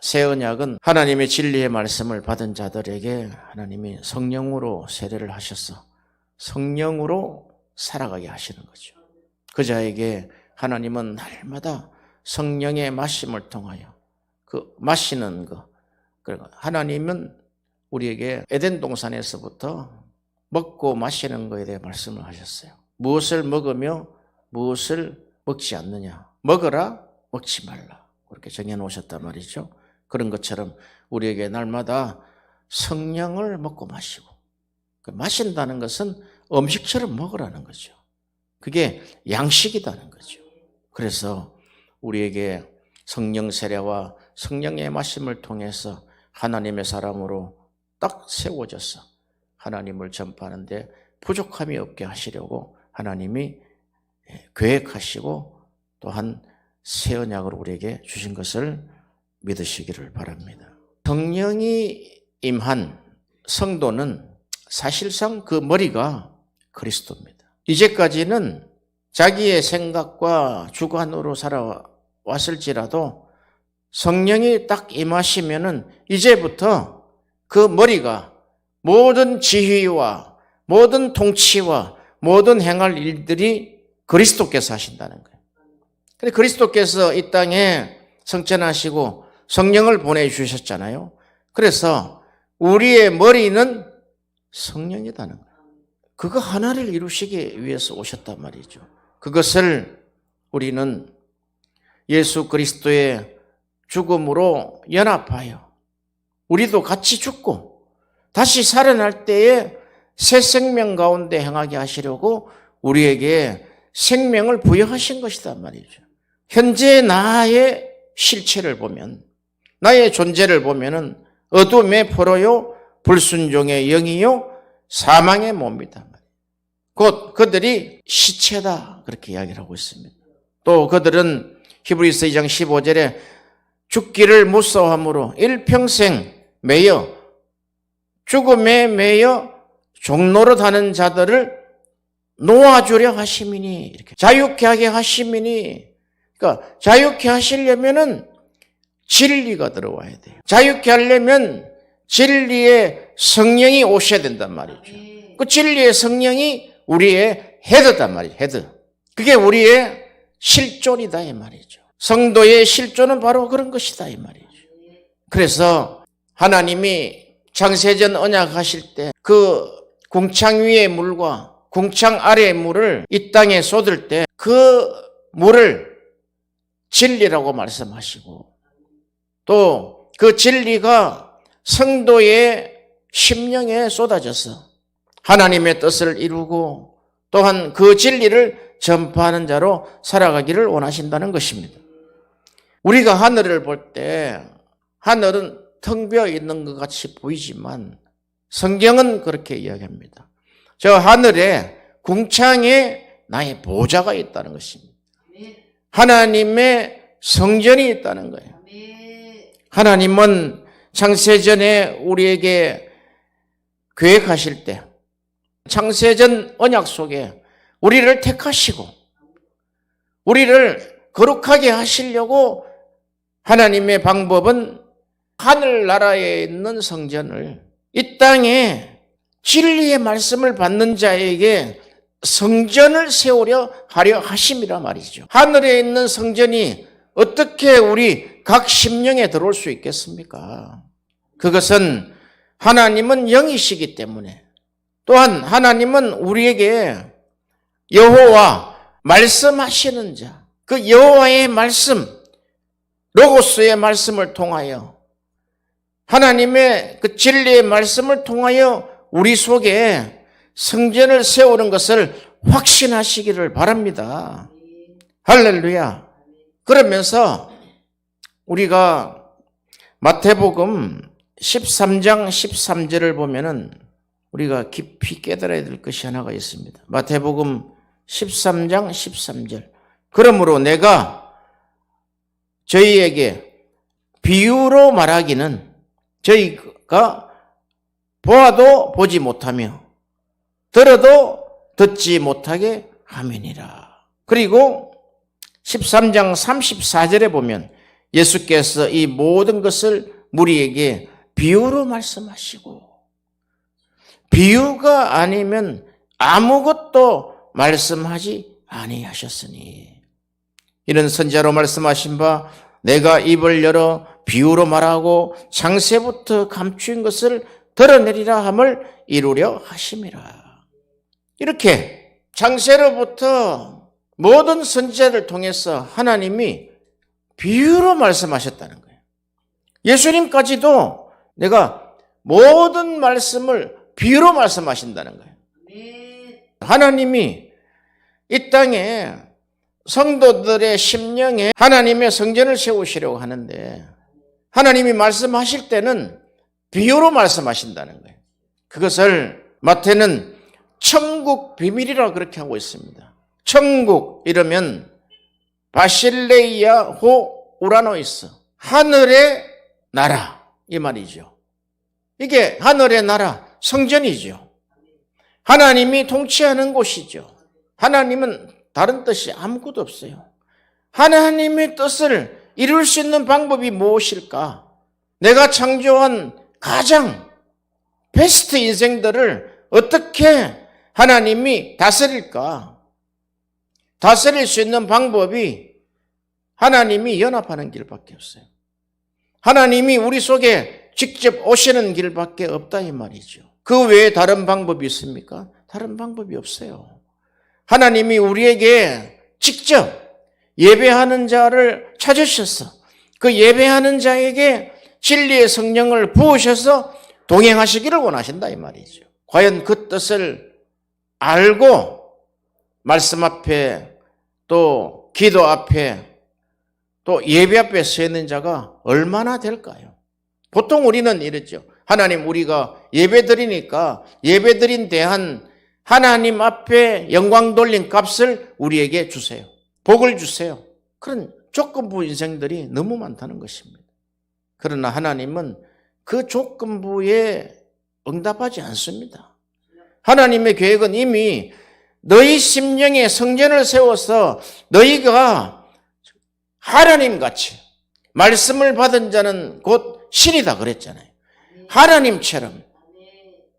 새 언약은 하나님의 진리의 말씀을 받은 자들에게 하나님이 성령으로 세례를 하셔서 성령으로 살아가게 하시는 거죠. 그 자에게 하나님은 날마다 성령의 마심을 통하여 그 마시는 거, 하나님은 우리에게 에덴 동산에서부터 먹고 마시는 것에 대해 말씀을 하셨어요. 무엇을 먹으며 무엇을 먹지 않느냐. 먹어라, 먹지 말라. 그렇게 정해놓으셨단 말이죠. 그런 것처럼 우리에게 날마다 성령을 먹고 마시고, 마신다는 것은 음식처럼 먹으라는 거죠. 그게 양식이라는 거죠. 그래서 우리에게 성령 세례와 성령의 마심을 통해서 하나님의 사람으로 딱 세워져서 하나님을 전파하는데 부족함이 없게 하시려고 하나님이 계획하시고 또한 새 언약을 우리에게 주신 것을 믿으시기를 바랍니다. 성령이 임한 성도는 사실상 그 머리가 그리스도입니다. 이제까지는 자기의 생각과 주관으로 살아왔을지라도 성령이 딱 임하시면은 이제부터 그 머리가 모든 지휘와 모든 통치와 모든 행할 일들이 그리스도께서 하신다는 거예요. 근데 그리스도께서 이 땅에 성천하시고 성령을 보내주셨잖아요. 그래서 우리의 머리는 성령이라는 거예요. 그거 하나를 이루시기 위해서 오셨단 말이죠. 그것을 우리는 예수 그리스도의 죽음으로 연합하여 우리도 같이 죽고 다시 살아날 때에 새 생명 가운데 행하게 하시려고 우리에게 생명을 부여하신 것이란 말이죠. 현재 나의 실체를 보면, 나의 존재를 보면은 어둠의 포로요, 불순종의 영이요, 사망의 몸이다. 곧 그들이 시체다. 그렇게 이야기를 하고 있습니다. 또 그들은 히브리서 2장 15절에 죽기를 무서워함으로 일평생 매여 죽음에 매여 종노릇 하는 자들을 놓아주려 하심이니, 이렇게 자유케 하게 하심이니, 그러니까 자유케 하시려면은 진리가 들어와야 돼요. 자유케 하려면 진리의 성령이 오셔야 된단 말이죠. 그 진리의 성령이 우리의 헤드단 말이에요. 헤드. 그게 우리의 실존이다 이 말이죠. 성도의 실존은 바로 그런 것이다 이 말이죠. 그래서 하나님이 창세전 언약하실 때 그 궁창 위의 물과 궁창 아래의 물을 이 땅에 쏟을 때 그 물을 진리라고 말씀하시고 또 그 진리가 성도의 심령에 쏟아져서 하나님의 뜻을 이루고 또한 그 진리를 전파하는 자로 살아가기를 원하신다는 것입니다. 우리가 하늘을 볼 때 하늘은 텅 비어 있는 것 같이 보이지만 성경은 그렇게 이야기합니다. 저 하늘에 궁창에 나의 보좌가 있다는 것입니다. 하나님의 성전이 있다는 거예요. 하나님은 창세전에 우리에게 계획하실 때 창세전 언약 속에 우리를 택하시고 우리를 거룩하게 하시려고 하나님의 방법은 하늘나라에 있는 성전을 이 땅에 진리의 말씀을 받는 자에게 성전을 세우려 하려 하심이라 말이죠. 하늘에 있는 성전이 어떻게 우리 각 심령에 들어올 수 있겠습니까? 그것은 하나님은 영이시기 때문에 또한 하나님은 우리에게 여호와 말씀하시는 자, 그 여호와의 말씀, 로고스의 말씀을 통하여 하나님의 그 진리의 말씀을 통하여 우리 속에 성전을 세우는 것을 확신하시기를 바랍니다. 할렐루야. 그러면서 우리가 마태복음 13장 13절을 보면은 우리가 깊이 깨달아야 될 것이 하나가 있습니다. 마태복음 13장 13절. 그러므로 내가 저희에게 비유로 말하기는 저희가 보아도 보지 못하며 들어도 듣지 못하게 함이니라. 그리고 13장 34절에 보면 예수께서 이 모든 것을 우리에게 비유로 말씀하시고, 비유가 아니면 아무것도 말씀하지 아니하셨으니, 이런 선자로 말씀하신 바 내가 입을 열어 비유로 말하고 창세부터 감추인 것을 드러내리라 함을 이루려 하심이라. 이렇게 창세로부터 모든 선지자를 통해서 하나님이 비유로 말씀하셨다는 거예요. 예수님까지도 내가 모든 말씀을 비유로 말씀하신다는 거예요. 하나님이 이 땅에 성도들의 심령에 하나님의 성전을 세우시려고 하는데, 하나님이 말씀하실 때는 비유로 말씀하신다는 거예요. 그것을 마태는 천국 비밀이라고 그렇게 하고 있습니다. 천국 이러면 바실레이아 호 우라노이스, 하늘의 나라, 이 말이죠. 이게 하늘의 나라, 성전이죠. 하나님이 통치하는 곳이죠. 하나님은 다른 뜻이 아무것도 없어요. 하나님의 뜻을 이룰 수 있는 방법이 무엇일까? 내가 창조한 가장 베스트 인생들을 어떻게 하나님이 다스릴까? 다스릴 수 있는 방법이 하나님이 연합하는 길밖에 없어요. 하나님이 우리 속에 직접 오시는 길밖에 없다 이 말이죠. 그 외에 다른 방법이 있습니까? 다른 방법이 없어요. 하나님이 우리에게 직접 예배하는 자를 찾으셔서 그 예배하는 자에게 진리의 성령을 부으셔서 동행하시기를 원하신다 이 말이죠. 과연 그 뜻을 알고 말씀 앞에 또 기도 앞에 또 예배 앞에 서 있는 자가 얼마나 될까요? 보통 우리는 이랬죠. 하나님, 우리가 예배 드리니까 예배 드린 대한 하나님 앞에 영광 돌린 값을 우리에게 주세요. 복을 주세요. 그런 조건부 인생들이 너무 많다는 것입니다. 그러나 하나님은 그 조건부에 응답하지 않습니다. 하나님의 계획은 이미 너희 심령에 성전을 세워서 너희가 하나님같이 말씀을 받은 자는 곧 신이다 그랬잖아요. 하나님처럼.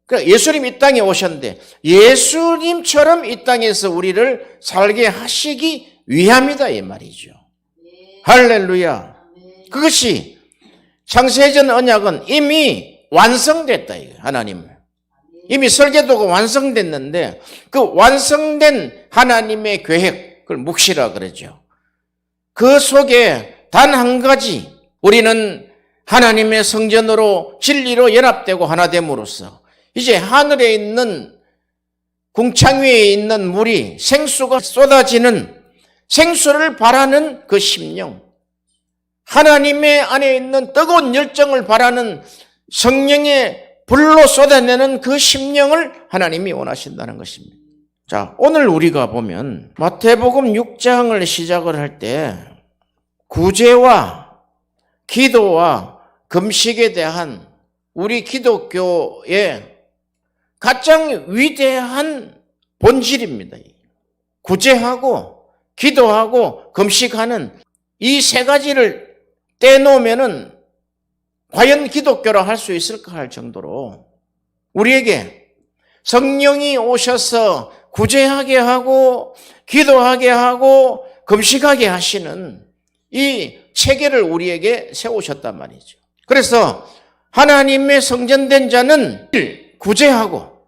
그러니까 예수님 이 땅에 오셨는데 예수님처럼 이 땅에서 우리를 살게 하시기 위함이다 이 말이죠. 할렐루야. 그것이 창세전 언약은 이미 완성됐다 이거예요. 하나님. 이미 설계도가 완성됐는데 그 완성된 하나님의 계획, 그걸 묵시라 그러죠. 그 속에 단 한 가지, 우리는 하나님의 성전으로 진리로 연합되고 하나 됨으로써 이제 하늘에 있는 궁창 위에 있는 물이 생수가 쏟아지는 생수를 바라는 그 심령, 하나님의 안에 있는 뜨거운 열정을 바라는 성령의 불로 쏟아내는 그 심령을 하나님이 원하신다는 것입니다. 자, 오늘 우리가 보면 마태복음 6장을 시작을 할 때 구제와 기도와 금식에 대한 우리 기독교의 가장 위대한 본질입니다. 구제하고 기도하고 금식하는 이 세 가지를 떼놓으면은 과연 기독교라 할 수 있을까 할 정도로 우리에게 성령이 오셔서 구제하게 하고 기도하게 하고 금식하게 하시는 이 체계를 우리에게 세우셨단 말이죠. 그래서 하나님의 성전된 자는 1. 구제하고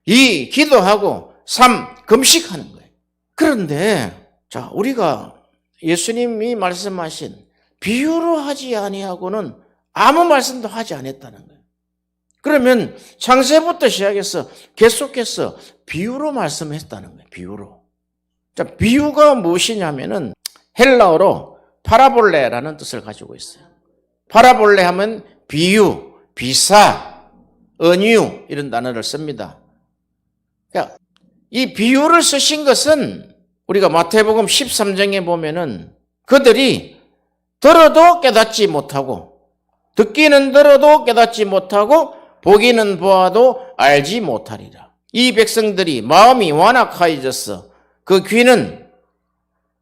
2. 기도하고 3. 금식하는 거예요. 그런데 자, 우리가 예수님이 말씀하신 비유로 하지 아니하고는 아무 말씀도 하지 않았다는 거예요. 그러면 창세부터 시작해서 계속해서 비유로 말씀했다는 거예요. 비유로. 자, 비유가 무엇이냐면은 헬라어로 파라볼레라는 뜻을 가지고 있어요. 파라볼레 하면 비유, 비사, 은유 이런 단어를 씁니다. 그러니까 이 비유를 쓰신 것은 우리가 마태복음 13장에 보면은 그들이 들어도 깨닫지 못하고 듣기는 들어도 깨닫지 못하고 보기는 보아도 알지 못하리라. 이 백성들이 마음이 완악하여졌어. 그 귀는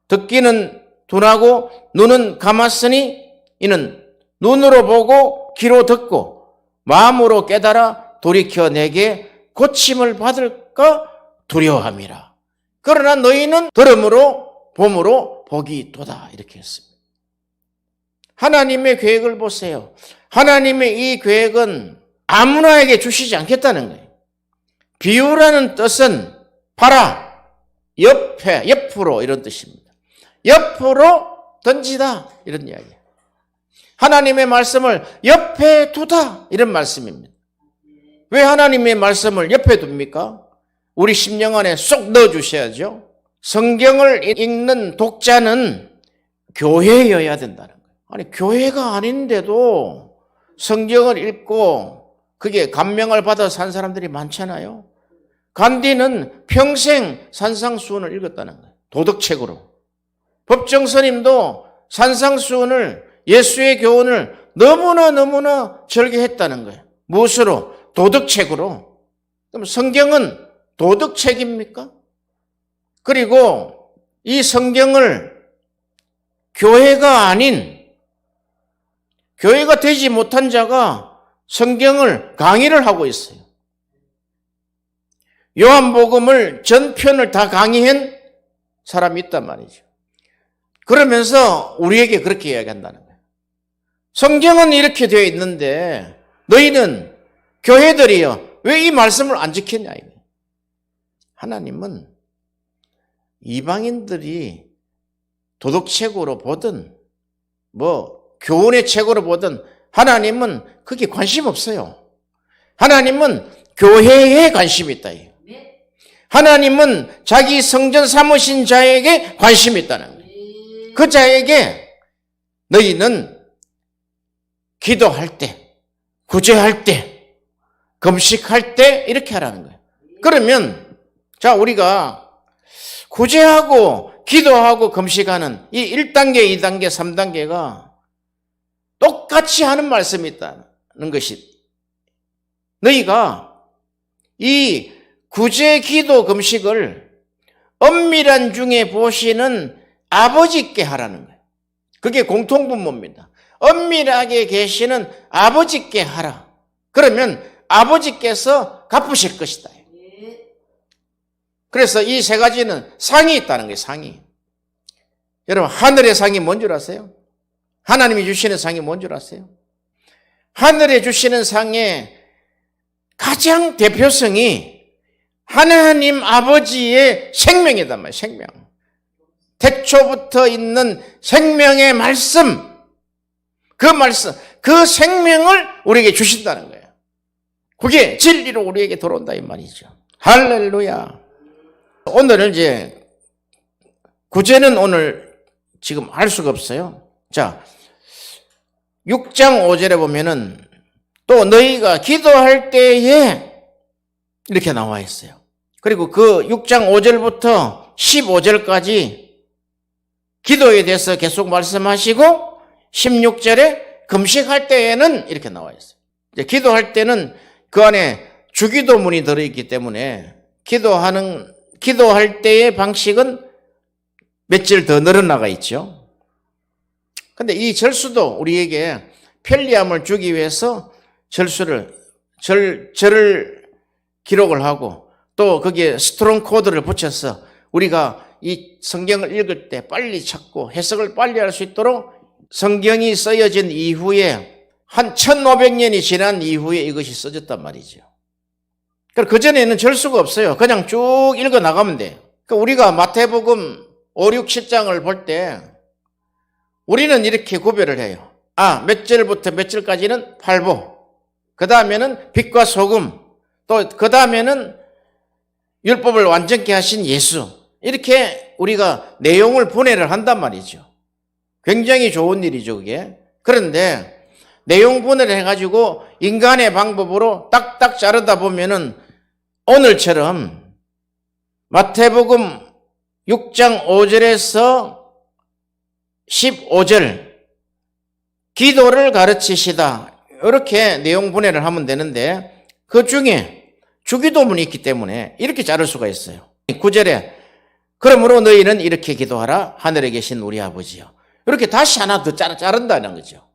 듣기는 둔하고 눈은 감았으니 이는 눈으로 보고 귀로 듣고 마음으로 깨달아 돌이켜 내게 고침을 받을까 두려워함이라. 그러나 너희는 들음으로 봄으로 복이 도다. 이렇게 했습니다. 하나님의 계획을 보세요. 하나님의 이 계획은 아무나에게 주시지 않겠다는 거예요. 비유라는 뜻은 봐라, 옆에, 옆으로 이런 뜻입니다. 옆으로 던지다 이런 이야기예요. 하나님의 말씀을 옆에 두다 이런 말씀입니다. 왜 하나님의 말씀을 옆에 둡니까? 우리 심령 안에 쏙 넣어주셔야죠. 성경을 읽는 독자는 교회여야 된다는 거예요. 아니 교회가 아닌데도 성경을 읽고 그게 감명을 받아 산 사람들이 많잖아요. 간디는 평생 산상수훈을 읽었다는 거예요. 도덕책으로. 법정스님도 산상수훈을 예수의 교훈을 너무나 절개했다는 거예요. 무엇으로? 도덕책으로. 그럼 성경은 도덕책입니까? 그리고 이 성경을 교회가 아닌, 교회가 되지 못한 자가 성경을 강의를 하고 있어요. 요한복음을 전편을 다 강의한 사람이 있단 말이죠. 그러면서 우리에게 그렇게 이야기한다는 거예요. 성경은 이렇게 되어 있는데 너희는 교회들이요 왜 이 말씀을 안 지켰냐 이거예요. 하나님은 이방인들이 도덕책으로 보든 교훈의 책으로 보든 하나님은 그게 관심 없어요. 하나님은 교회에 관심이 있다. 하나님은 자기 성전 삼으신 자에게 관심이 있다는 거예요. 그 자에게 너희는 기도할 때, 구제할 때, 금식할 때 이렇게 하라는 거예요. 그러면 자 우리가 구제하고 기도하고 금식하는 이 1단계, 2단계, 3단계가 똑같이 하는 말씀이 있다는 것이 너희가 이 구제, 기도, 금식을 엄밀한 중에 보시는 아버지께 하라는 거예요. 그게 공통분모입니다. 엄밀하게 계시는 아버지께 하라. 그러면 아버지께서 갚으실 것이다. 그래서 이 세 가지는 상이 있다는 거예요. 상이. 여러분 하늘의 상이 뭔 줄 아세요? 하나님이 주시는 상이 뭔 줄 아세요? 하늘에 주시는 상의 가장 대표성이 하나님 아버지의 생명이단 말이에요. 생명. 태초부터 있는 생명의 말씀. 그 말씀, 그 생명을 우리에게 주신다는 거예요. 그게 진리로 우리에게 들어온다 이 말이죠. 할렐루야. 오늘은 이제 구제는 오늘 지금 할 수가 없어요. 자, 6장 5절에 보면은 또 너희가 기도할 때에 이렇게 나와 있어요. 그리고 그 6장 5절부터 15절까지 기도에 대해서 계속 말씀하시고 16절에 금식할 때에는 이렇게 나와 있어요. 이제 기도할 때는 그 안에 주기도문이 들어있기 때문에 기도할 때의 방식은 며칠 더 늘어나가 있죠. 근데 이 절수도 우리에게 편리함을 주기 위해서 절을 기록을 하고 또 거기에 스트롱 코드를 붙여서 우리가 이 성경을 읽을 때 빨리 찾고 해석을 빨리 할 수 있도록 성경이 쓰여진 이후에 한 1500년이 지난 이후에 이것이 써졌단 말이죠. 그 전에는 절수가 없어요. 그냥 쭉 읽어 나가면 돼요. 우리가 마태복음 5, 6, 7장을 볼 때 우리는 이렇게 구별을 해요. 몇 절부터 몇 절까지는 팔보, 그 다음에는 빛과 소금, 또 그 다음에는 율법을 완전케 하신 예수. 이렇게 우리가 내용을 분해를 한단 말이죠. 굉장히 좋은 일이죠, 그게. 그런데 내용 분해를 해가지고 인간의 방법으로 딱딱 자르다 보면은 오늘처럼 마태복음 6장 5절에서 15절 기도를 가르치시다. 이렇게 내용 분해를 하면 되는데 그 중에 주기도문이 있기 때문에 이렇게 자를 수가 있어요. 9절에 그러므로 너희는 이렇게 기도하라. 하늘에 계신 우리 아버지요. 이렇게 다시 하나 더 자른다는 거죠.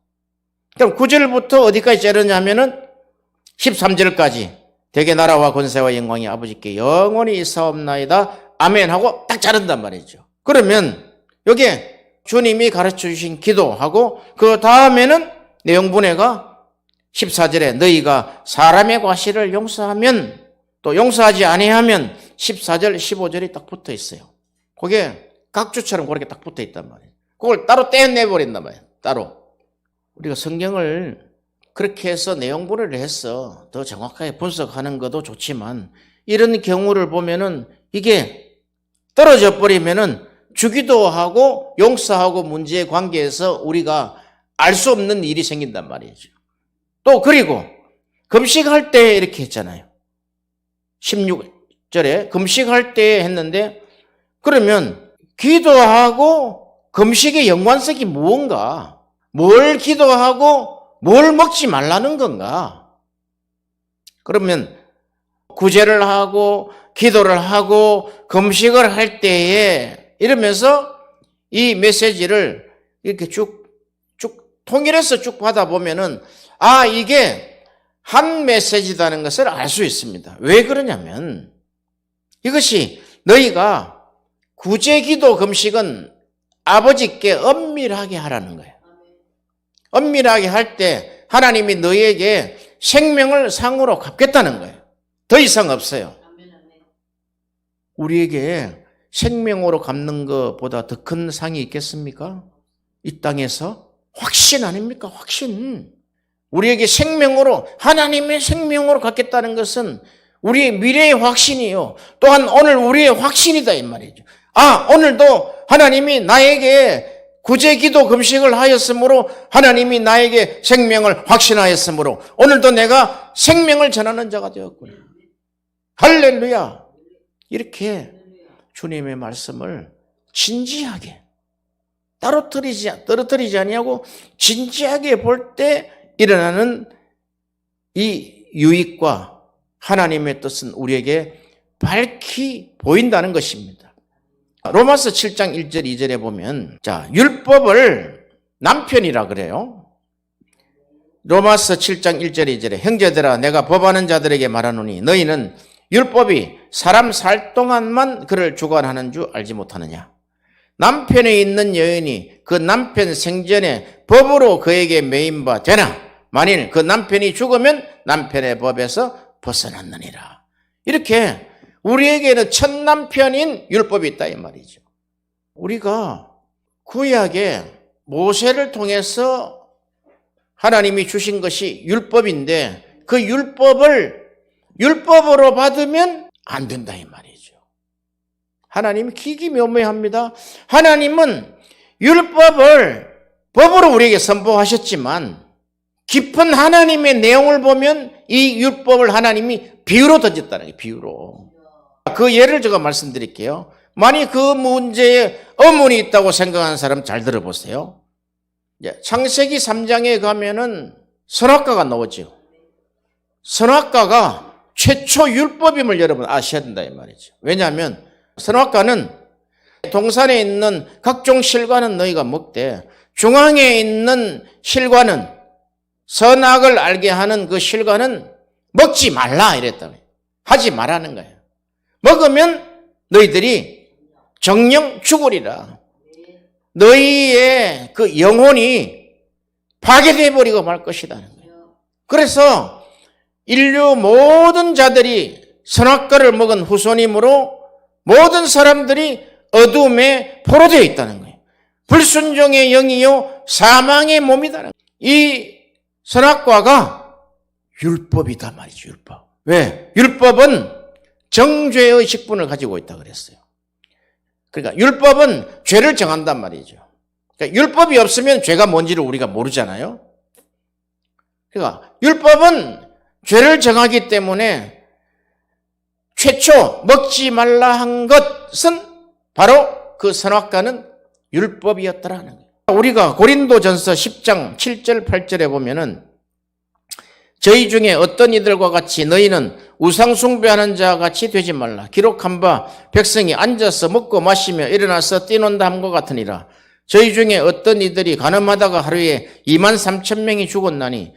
그럼 9절부터 어디까지 자르냐면은 13절까지 대개 나라와 권세와 영광이 아버지께 영원히 있사옵나이다. 아멘 하고 딱 자른단 말이죠. 그러면 여기에 주님이 가르쳐 주신 기도하고 그 다음에는 내용분해가 14절에 너희가 사람의 과실을 용서하면 또 용서하지 아니하면 14절, 15절이 딱 붙어 있어요. 그게 각주처럼 그렇게 딱 붙어 있단 말이에요. 그걸 따로 떼내버린단 말이에요. 따로. 우리가 성경을 그렇게 해서 내용분해를 해서 더 정확하게 분석하는 것도 좋지만 이런 경우를 보면은 이게 떨어져 버리면은 주기도하고 용서하고 문제의 관계에서 우리가 알 수 없는 일이 생긴단 말이죠. 또 그리고 금식할 때 이렇게 했잖아요. 16절에 금식할 때 했는데 그러면 기도하고 금식의 연관성이 무언가? 뭘 기도하고 뭘 먹지 말라는 건가? 그러면 구제를 하고 기도를 하고 금식을 할 때에 이러면서 이 메시지를 이렇게 쭉 통일해서 쭉 받아보면은 이게 한 메시지다는 것을 알 수 있습니다. 왜 그러냐면 이것이 너희가 구제, 기도, 금식은 아버지께 엄밀하게 하라는 거예요. 엄밀하게 할 때 하나님이 너희에게 생명을 상으로 갚겠다는 거예요. 더 이상 없어요. 우리에게 생명으로 갚는 것보다 더 큰 상이 있겠습니까? 이 땅에서? 확신 아닙니까? 확신. 우리에게 생명으로, 하나님의 생명으로 갚겠다는 것은 우리의 미래의 확신이요. 또한 오늘 우리의 확신이다 이 말이죠. 오늘도 하나님이 나에게 구제, 기도, 금식을 하였으므로 하나님이 나에게 생명을 확신하였으므로 오늘도 내가 생명을 전하는 자가 되었구나. 할렐루야. 이렇게 주님의 말씀을 진지하게 떨어뜨리지 아니하고 진지하게 볼 때 일어나는 이 유익과 하나님의 뜻은 우리에게 밝히 보인다는 것입니다. 로마서 7장 1절 2절에 보면 율법을 남편이라 그래요. 로마서 7장 1절 2절에 형제들아 내가 법하는 자들에게 말하노니 너희는 율법이 사람 살 동안만 그를 주관하는 줄 알지 못하느냐. 남편에 있는 여인이 그 남편 생전에 법으로 그에게 매인바 되나 만일 그 남편이 죽으면 남편의 법에서 벗어났느니라. 이렇게 우리에게는 첫 남편인 율법이 있다 이 말이죠. 우리가 구약에 모세를 통해서 하나님이 주신 것이 율법인데 그 율법으로 받으면 안 된다 이 말이죠. 하나님이 기기묘묘합니다. 하나님은 율법을 법으로 우리에게 선포하셨지만 깊은 하나님의 내용을 보면 이 율법을 하나님이 비유로 던졌다는 거예요. 비유로. 그 예를 제가 말씀드릴게요. 만약 그 문제에 어문이 있다고 생각하는 사람 잘 들어보세요. 창세기 3장에 가면은 선악과가 나오죠. 선악과가 최초 율법임을 여러분 아셔야 된다 이 말이죠. 왜냐하면 선악과는 동산에 있는 각종 실과는 너희가 먹되 중앙에 있는 실과는 선악을 알게 하는 그 실과는 먹지 말라 이랬다. 하지 말라는 거예요. 먹으면 너희들이 정령 죽으리라. 너희의 그 영혼이 파괴되어 버리고 말 것이라는 거예요. 그래서 인류 모든 자들이 선악과를 먹은 후손이므로 모든 사람들이 어둠에 포로되어 있다는 거예요. 불순종의 영이요 사망의 몸이다는 거예요. 이 선악과가 율법이다 말이죠. 율법. 왜? 율법은 정죄의 식분을 가지고 있다 그랬어요. 그러니까 율법은 죄를 정한단 말이죠. 그러니까 율법이 없으면 죄가 뭔지를 우리가 모르잖아요. 그러니까 율법은 죄를 정하기 때문에 최초 먹지 말라 한 것은 바로 그 선악과는 율법이었더라는 거예요. 우리가 고린도전서 10장 7절 8절에 보면은 저희 중에 어떤 이들과 같이 너희는 우상 숭배하는 자와 같이 되지 말라. 기록한 바 백성이 앉아서 먹고 마시며 일어나서 뛰논다 함과 같으니라. 저희 중에 어떤 이들이 가늠하다가 하루에 23,000명이 죽었나니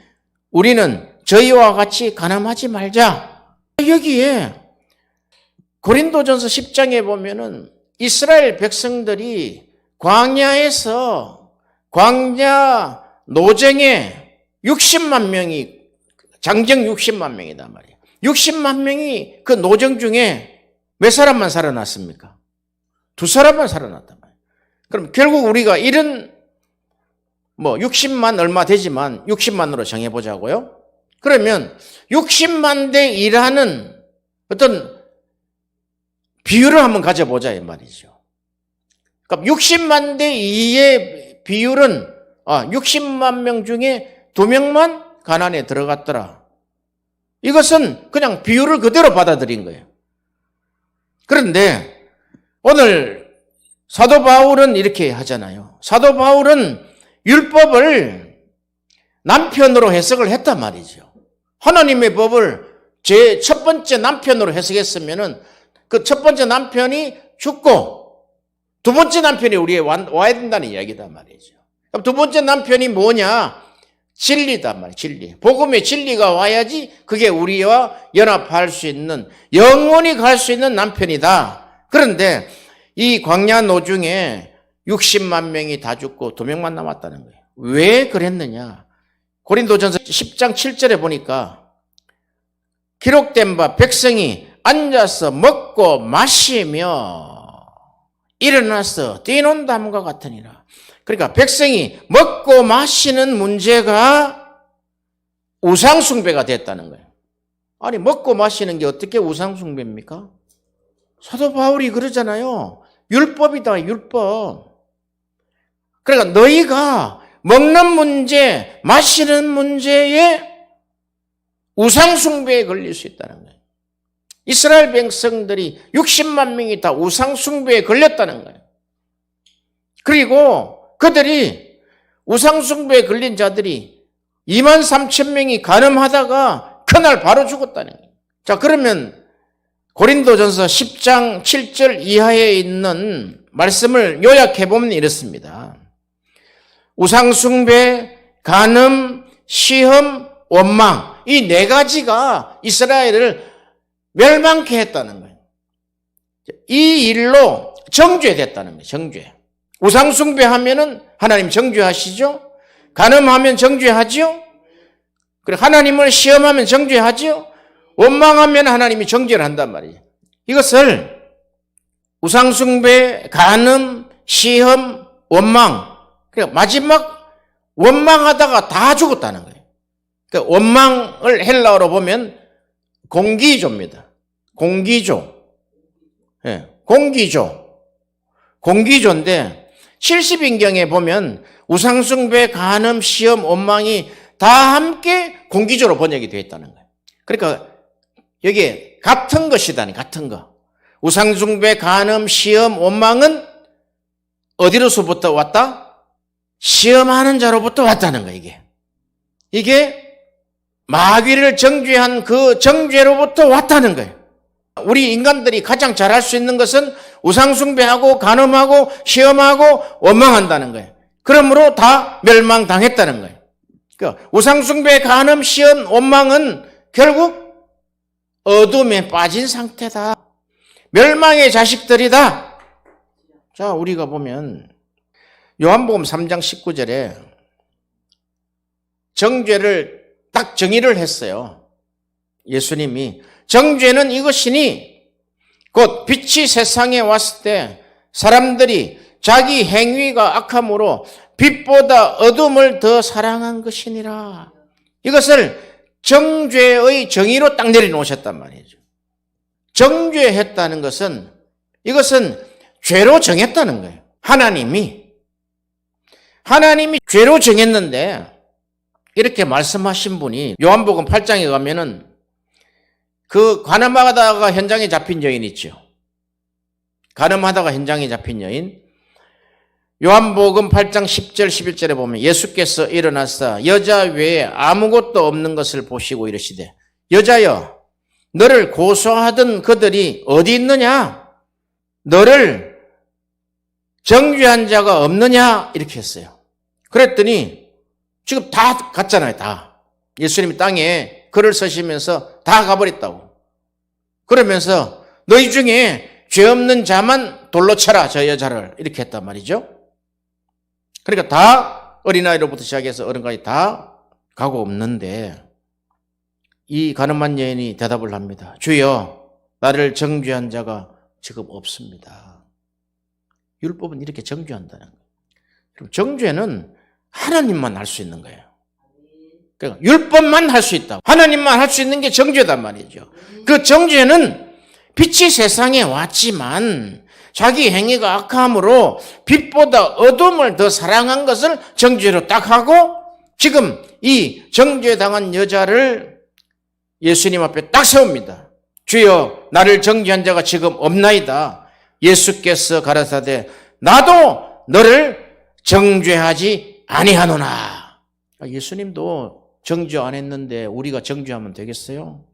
우리는 저희와 같이 가늠하지 말자. 여기에 고린도전서 10장에 보면은 이스라엘 백성들이 광야에서 광야 노정에 60만 명이 장정 60만 명이단 말이에요. 60만 명이 그 노정 중에 몇 사람만 살아났습니까? 2사람만 살아났단 말이에요. 그럼 결국 우리가 이런 60만 얼마 되지만 60만으로 정해보자고요. 그러면 60만 대 1하는 어떤 비율을 한번 가져보자 이 말이죠. 그럼 60만 대 2의 비율은 60만 명 중에 2명만 가나안에 들어갔더라. 이것은 그냥 비율을 그대로 받아들인 거예요. 그런데 오늘 사도 바울은 이렇게 하잖아요. 사도 바울은 율법을 남편으로 해석을 했단 말이죠. 하나님의 법을 제 첫 번째 남편으로 해석했으면은 그 첫 번째 남편이 죽고 두 번째 남편이 우리에 와야 된다는 이야기단 말이죠. 그럼 두 번째 남편이 뭐냐? 진리단 말이에요. 진리. 복음의 진리가 와야지 그게 우리와 연합할 수 있는, 영원히 갈 수 있는 남편이다. 그런데 이 광야 노중에 60만 명이 다 죽고 2명만 남았다는 거예요. 왜 그랬느냐? 고린도전서 10장 7절에 보니까 기록된 바 백성이 앉아서 먹고 마시며 일어나서 뛰는 담과 같으니라. 그러니까 백성이 먹고 마시는 문제가 우상숭배가 됐다는 거예요. 아니 먹고 마시는 게 어떻게 우상숭배입니까? 사도 바울이 그러잖아요. 율법이다, 율법. 그러니까 너희가 먹는 문제, 마시는 문제에 우상숭배에 걸릴 수 있다는 거예요. 이스라엘 백성들이 60만 명이 다 우상숭배에 걸렸다는 거예요. 그리고 그들이 우상숭배에 걸린 자들이 23,000명이 간음하다가 그날 바로 죽었다는 거예요. 자, 그러면 고린도전서 10장 7절 이하에 있는 말씀을 요약해 보면 이렇습니다. 우상숭배, 간음, 시험, 원망, 이 4가지가 이스라엘을 멸망케 했다는 거예요. 이 일로 정죄됐다는 거예요. 정죄. 우상숭배하면은 하나님 정죄하시죠? 간음하면 정죄하죠? 그리고 하나님을 시험하면 정죄하죠? 원망하면 하나님이 정죄를 한단 말이에요. 이것을 우상숭배, 간음, 시험, 원망. 그러니까 마지막 원망하다가 다 죽었다는 거예요. 그러니까 원망을 헬라어로 보면 공기조입니다. 공기조. 예, 공기조. 공기조인데 70인경에 보면 우상숭배, 간음, 시험, 원망이 다 함께 공기조로 번역이 되어 있다는 거예요. 그러니까 여기에 같은 것이다니, 같은 거. 우상숭배, 간음, 시험, 원망은 어디로서부터 왔다? 시험하는 자로부터 왔다는 거예요, 이게. 이게 마귀를 정죄한 그 정죄로부터 왔다는 거예요. 우리 인간들이 가장 잘할 수 있는 것은 우상숭배하고 간음하고 시험하고 원망한다는 거예요. 그러므로 다 멸망당했다는 거예요. 그러니까 우상숭배, 간음, 시험, 원망은 결국 어둠에 빠진 상태다. 멸망의 자식들이다. 자, 우리가 보면 요한복음 3장 19절에 정죄를 딱 정의를 했어요. 예수님이 정죄는 이것이니 곧 빛이 세상에 왔을 때 사람들이 자기 행위가 악함으로 빛보다 어둠을 더 사랑한 것이니라. 이것을 정죄의 정의로 딱 내려놓으셨단 말이죠. 정죄했다는 것은 이것은 죄로 정했다는 거예요. 하나님이 죄로 정했는데 이렇게 말씀하신 분이 요한복음 8장에 가면은 그 간음하다가 현장에 잡힌 여인 있죠. 간음하다가 현장에 잡힌 여인. 요한복음 8장 10절 11절에 보면 예수께서 일어나사 여자 외에 아무것도 없는 것을 보시고 이르시되 여자여 너를 고소하던 그들이 어디 있느냐? 너를 정죄한 자가 없느냐 이렇게 했어요. 그랬더니 지금 다 갔잖아요. 다. 예수님이 땅에 글을 쓰시면서 다 가버렸다고. 그러면서 너희 중에 죄 없는 자만 돌로 쳐라 저 여자를 이렇게 했단 말이죠. 그러니까 다 어린아이로부터 시작해서 어른까지 다 가고 없는데 이 가늠한 여인이 대답을 합니다. 주여 나를 정죄한 자가 지금 없습니다. 율법은 이렇게 정죄한다는 거예요. 정죄는 하나님만 할 수 있는 거예요. 그러니까 율법만 할 수 있다. 하나님만 할 수 있는 게 정죄단 말이죠. 그 정죄는 빛이 세상에 왔지만 자기 행위가 악함으로 빛보다 어둠을 더 사랑한 것을 정죄로 딱 하고 지금 이 정죄당한 여자를 예수님 앞에 딱 세웁니다. 주여 나를 정죄한 자가 지금 없나이다. 예수께서 가라사대 나도 너를 정죄하지 아니하노나. 예수님도 정죄 안 했는데 우리가 정죄하면 되겠어요?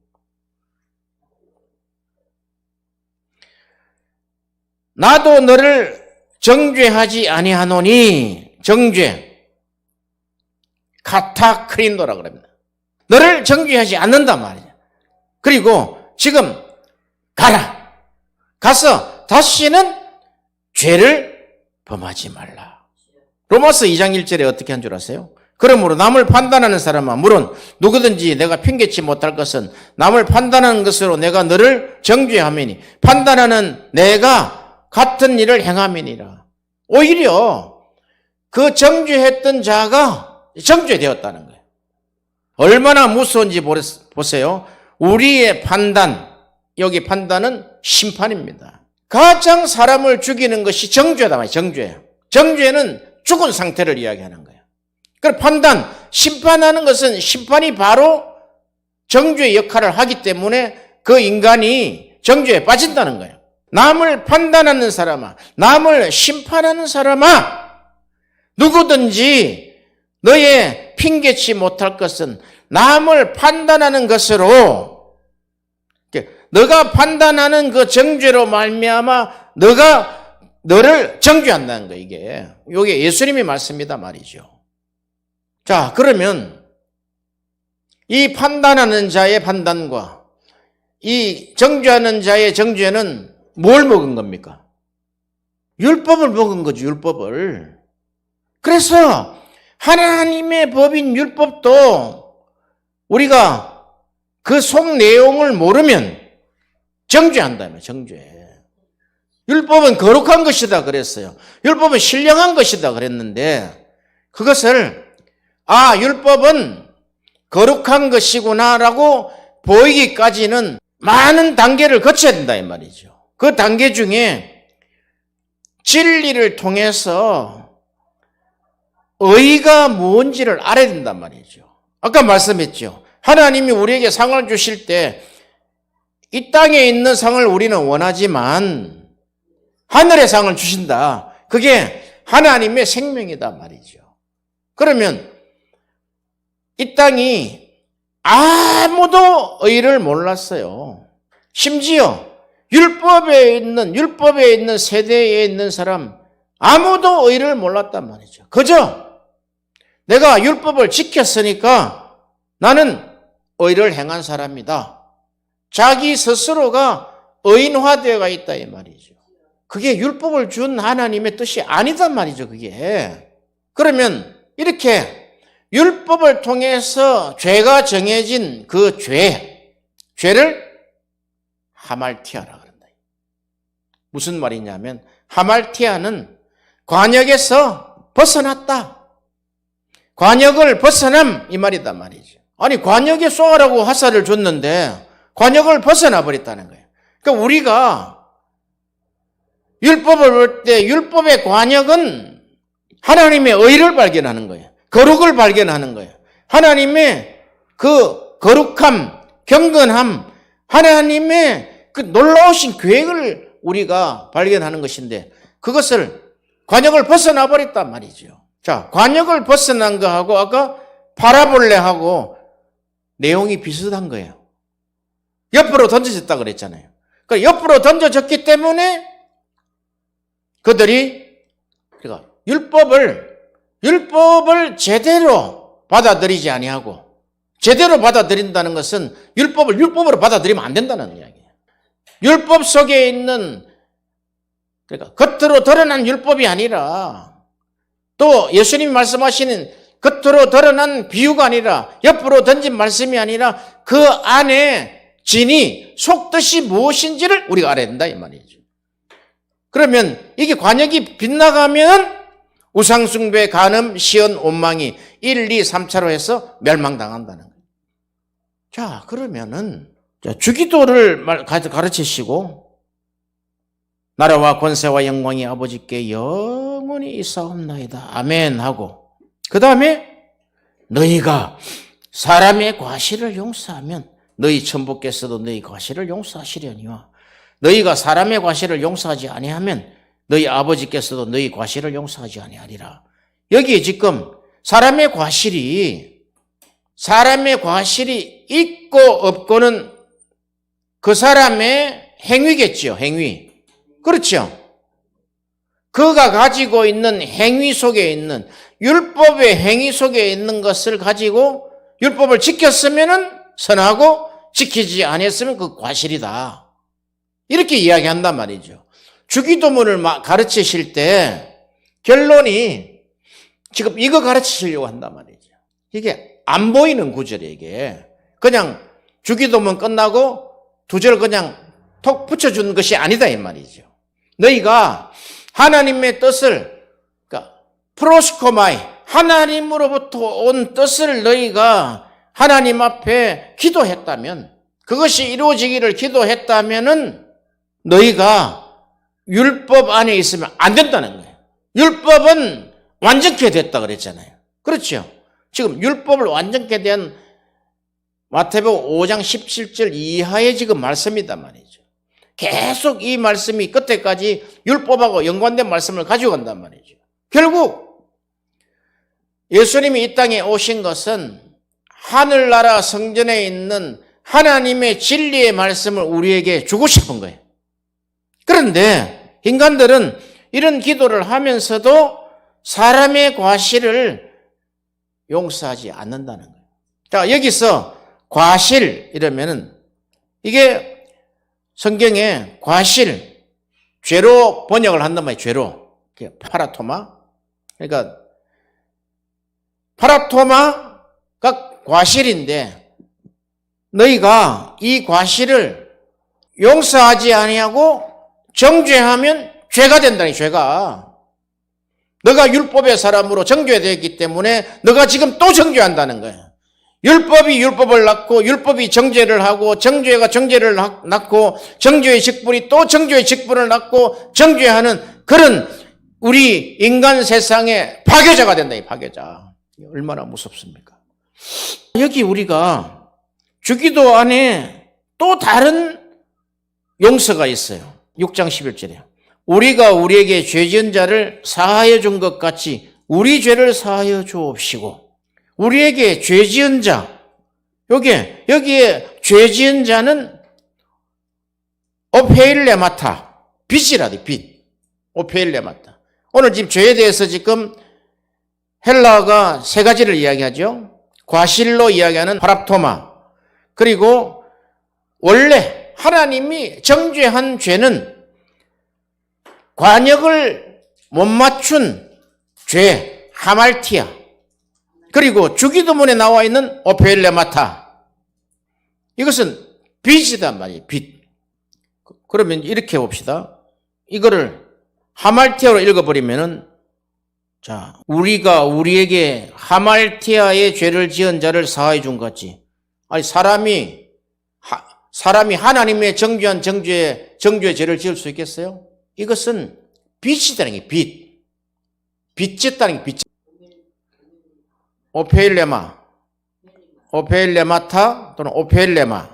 나도 너를 정죄하지 아니하노니. 정죄 카타크린도라 그럽니다. 너를 정죄하지 않는단 말이야. 그리고 지금 가라. 가서 다시는 죄를 범하지 말라. 로마서 2장 1절에 어떻게 한 줄 아세요? 그러므로 남을 판단하는 사람아 물론 누구든지 내가 핑계치 못할 것은 남을 판단하는 것으로 내가 너를 정죄하매니 판단하는 내가 같은 일을 행함이니라. 오히려 그 정죄했던 자가 정죄되었다는 거예요. 얼마나 무서운지 보세요. 우리의 판단, 여기 판단은 심판입니다. 가장 사람을 죽이는 것이 정죄다 말이에요. 정죄. 정죄는 죽은 상태를 이야기하는 거예요. 그 판단, 심판하는 것은 심판이 바로 정죄의 역할을 하기 때문에 그 인간이 정죄에 빠진다는 거예요. 남을 판단하는 사람아, 남을 심판하는 사람아, 누구든지 너의 핑계치 못할 것은 남을 판단하는 것으로 너가 판단하는 그 정죄로 말미암아 너를 정죄한다는 거예요. 이게 예수님의 말씀이다 말이죠. 자, 그러면 이 판단하는 자의 판단과 이 정죄하는 자의 정죄는 뭘 먹은 겁니까? 율법을 먹은 거죠. 율법을. 그래서 하나님의 법인 율법도 우리가 그 속 내용을 모르면 정죄한다며. 정죄. 율법은 거룩한 것이다 그랬어요. 율법은 신령한 것이다 그랬는데 그것을 율법은 거룩한 것이구나라고 보이기까지는 많은 단계를 거쳐야 된다 이 말이죠. 그 단계 중에 진리를 통해서 의가 뭔지를 알아야 된단 말이죠. 아까 말씀했죠. 하나님이 우리에게 상을 주실 때 이 땅에 있는 상을 우리는 원하지만 하늘의 상을 주신다. 그게 하나님의 생명이다 말이죠. 그러면 이 땅이 아무도 의를 몰랐어요. 심지어 율법에 있는 세대에 있는 사람 아무도 의를 몰랐단 말이죠. 그저 내가 율법을 지켰으니까 나는 의를 행한 사람이다. 자기 스스로가 의인화되어 있다 이 말이죠. 그게 율법을 준 하나님의 뜻이 아니단 말이죠. 그게. 그러면 이렇게 율법을 통해서 죄가 정해진 그 죄를 하말티아라 그런다. 무슨 말이냐면 하말티아는 관역에서 벗어났다. 관역을 벗어남 이 말이다 말이죠. 아니 관역에 쏘아라고 화살을 줬는데 관역을 벗어나 버렸다는 거예요. 그러니까 우리가 율법을 볼 때 율법의 관역은 하나님의 의를 발견하는 거예요. 거룩을 발견하는 거예요. 하나님의 그 거룩함, 경건함, 하나님의 그 놀라우신 계획을 우리가 발견하는 것인데 그것을 관역을 벗어나 버렸단 말이죠. 자, 관역을 벗어난 거하고 아까 파라볼레하고 내용이 비슷한 거예요. 옆으로 던져졌다 그랬잖아요. 그러니까 옆으로 던져졌기 때문에 그들이 율법을 제대로 받아들이지 아니하고, 제대로 받아들인다는 것은 율법을 율법으로 받아들이면 안 된다는 이야기예요. 율법 속에 있는, 그러니까 겉으로 드러난 율법이 아니라, 또 예수님이 말씀하시는 겉으로 드러난 비유가 아니라, 옆으로 던진 말씀이 아니라 그 안에 진이 속뜻이 무엇인지를 우리가 알아야 된다 이 말이죠. 그러면 이게 관역이 빗나가면 우상숭배, 간음, 시언, 원망이 1, 2, 3차로 해서 멸망당한다는 거예요. 자, 그러면은 주기도를 가르치시고 나라와 권세와 영광이 아버지께 영원히 있사옵나이다. 아멘 하고, 그 다음에 너희가 사람의 과실을 용서하면 너희 천부께서도 너희 과실을 용서하시려니와 너희가 사람의 과실을 용서하지 아니하면 너희 아버지께서도 너희 과실을 용서하지 아니하리라. 여기에 지금 사람의 과실이 있고 없고는 그 사람의 행위겠죠. 행위. 그렇죠. 그가 가지고 있는 행위 속에 있는, 율법의 행위 속에 있는 것을 가지고 율법을 지켰으면은 선하고 지키지 아니했으면 그 과실이다. 이렇게 이야기한단 말이죠. 주기도문을 가르치실 때 결론이 지금 이거 가르치시려고 한단 말이죠. 이게 안 보이는 구절이에요, 이게. 그냥 주기도문 끝나고 두 절 그냥 톡 붙여주는 것이 아니다, 이 말이죠. 너희가 하나님의 뜻을, 그러니까 프로스코마이, 하나님으로부터 온 뜻을 너희가 하나님 앞에 기도했다면, 그것이 이루어지기를 기도했다면은 너희가 율법 안에 있으면 안 된다는 거예요. 율법은 완전케 됐다 그랬잖아요. 그렇죠? 지금 율법을 완전케 된 마태복음 5장 17절 이하의 지금 말씀이단 말이죠. 계속 이 말씀이 끝에까지 율법하고 연관된 말씀을 가지고 간단 말이죠. 결국 예수님이 이 땅에 오신 것은 하늘나라 성전에 있는 하나님의 진리의 말씀을 우리에게 주고 싶은 거예요. 그런데 인간들은 이런 기도를 하면서도 사람의 과실을 용서하지 않는다는 거예요. 자, 여기서 과실 이러면은 이게 성경에 과실, 죄로 번역을 한단 말이에요. 죄로. 파라토마. 그러니까 파라토마가 과실인데 너희가 이 과실을 용서하지 아니하고 정죄하면 죄가 된다니, 죄가. 너가 율법의 사람으로 정죄되었기 때문에 너가 지금 또 정죄한다는 거예요. 율법이 율법을 낳고 율법이 정죄를 하고 정죄가 정죄를 낳고 정죄의 직분이 또 정죄의 직분을 낳고 정죄하는 그런 우리 인간 세상의 파괴자가 된다, 이 파괴자. 얼마나 무섭습니까? 여기 우리가 주기도 안에 또 다른 용서가 있어요. 6장 11절에 우리가 우리에게 죄 지은 자를 사하여 준 것 같이 우리 죄를 사하여 주옵시고, 우리에게 죄 지은 자, 여기에 죄 지은 자는 오페일레마타, 빚이라도 빚. 오페일레마타. 오늘 지금 죄에 대해서 지금 헬라어가 세 가지를 이야기하죠. 과실로 이야기하는 파랍토마, 그리고 원래 하나님이 정죄한 죄는 관역을 못 맞춘 죄, 하말티아, 그리고 주기도문에 나와 있는 오페일레마타. 이것은 빚이단 말이에요, 빚. 그러면 이렇게 봅시다. 이거를 하말티아로 읽어버리면은, 자, 우리가 우리에게 하말티아의 죄를 지은 자를 사하여 준 같이. 아니, 사람이 하나님의 정죄한 정죄의 죄를 지을 수 있겠어요? 이것은 빚이라는 게 빚. 빚졌다는 게 빚. 오페일레마타 또는 오페일레마.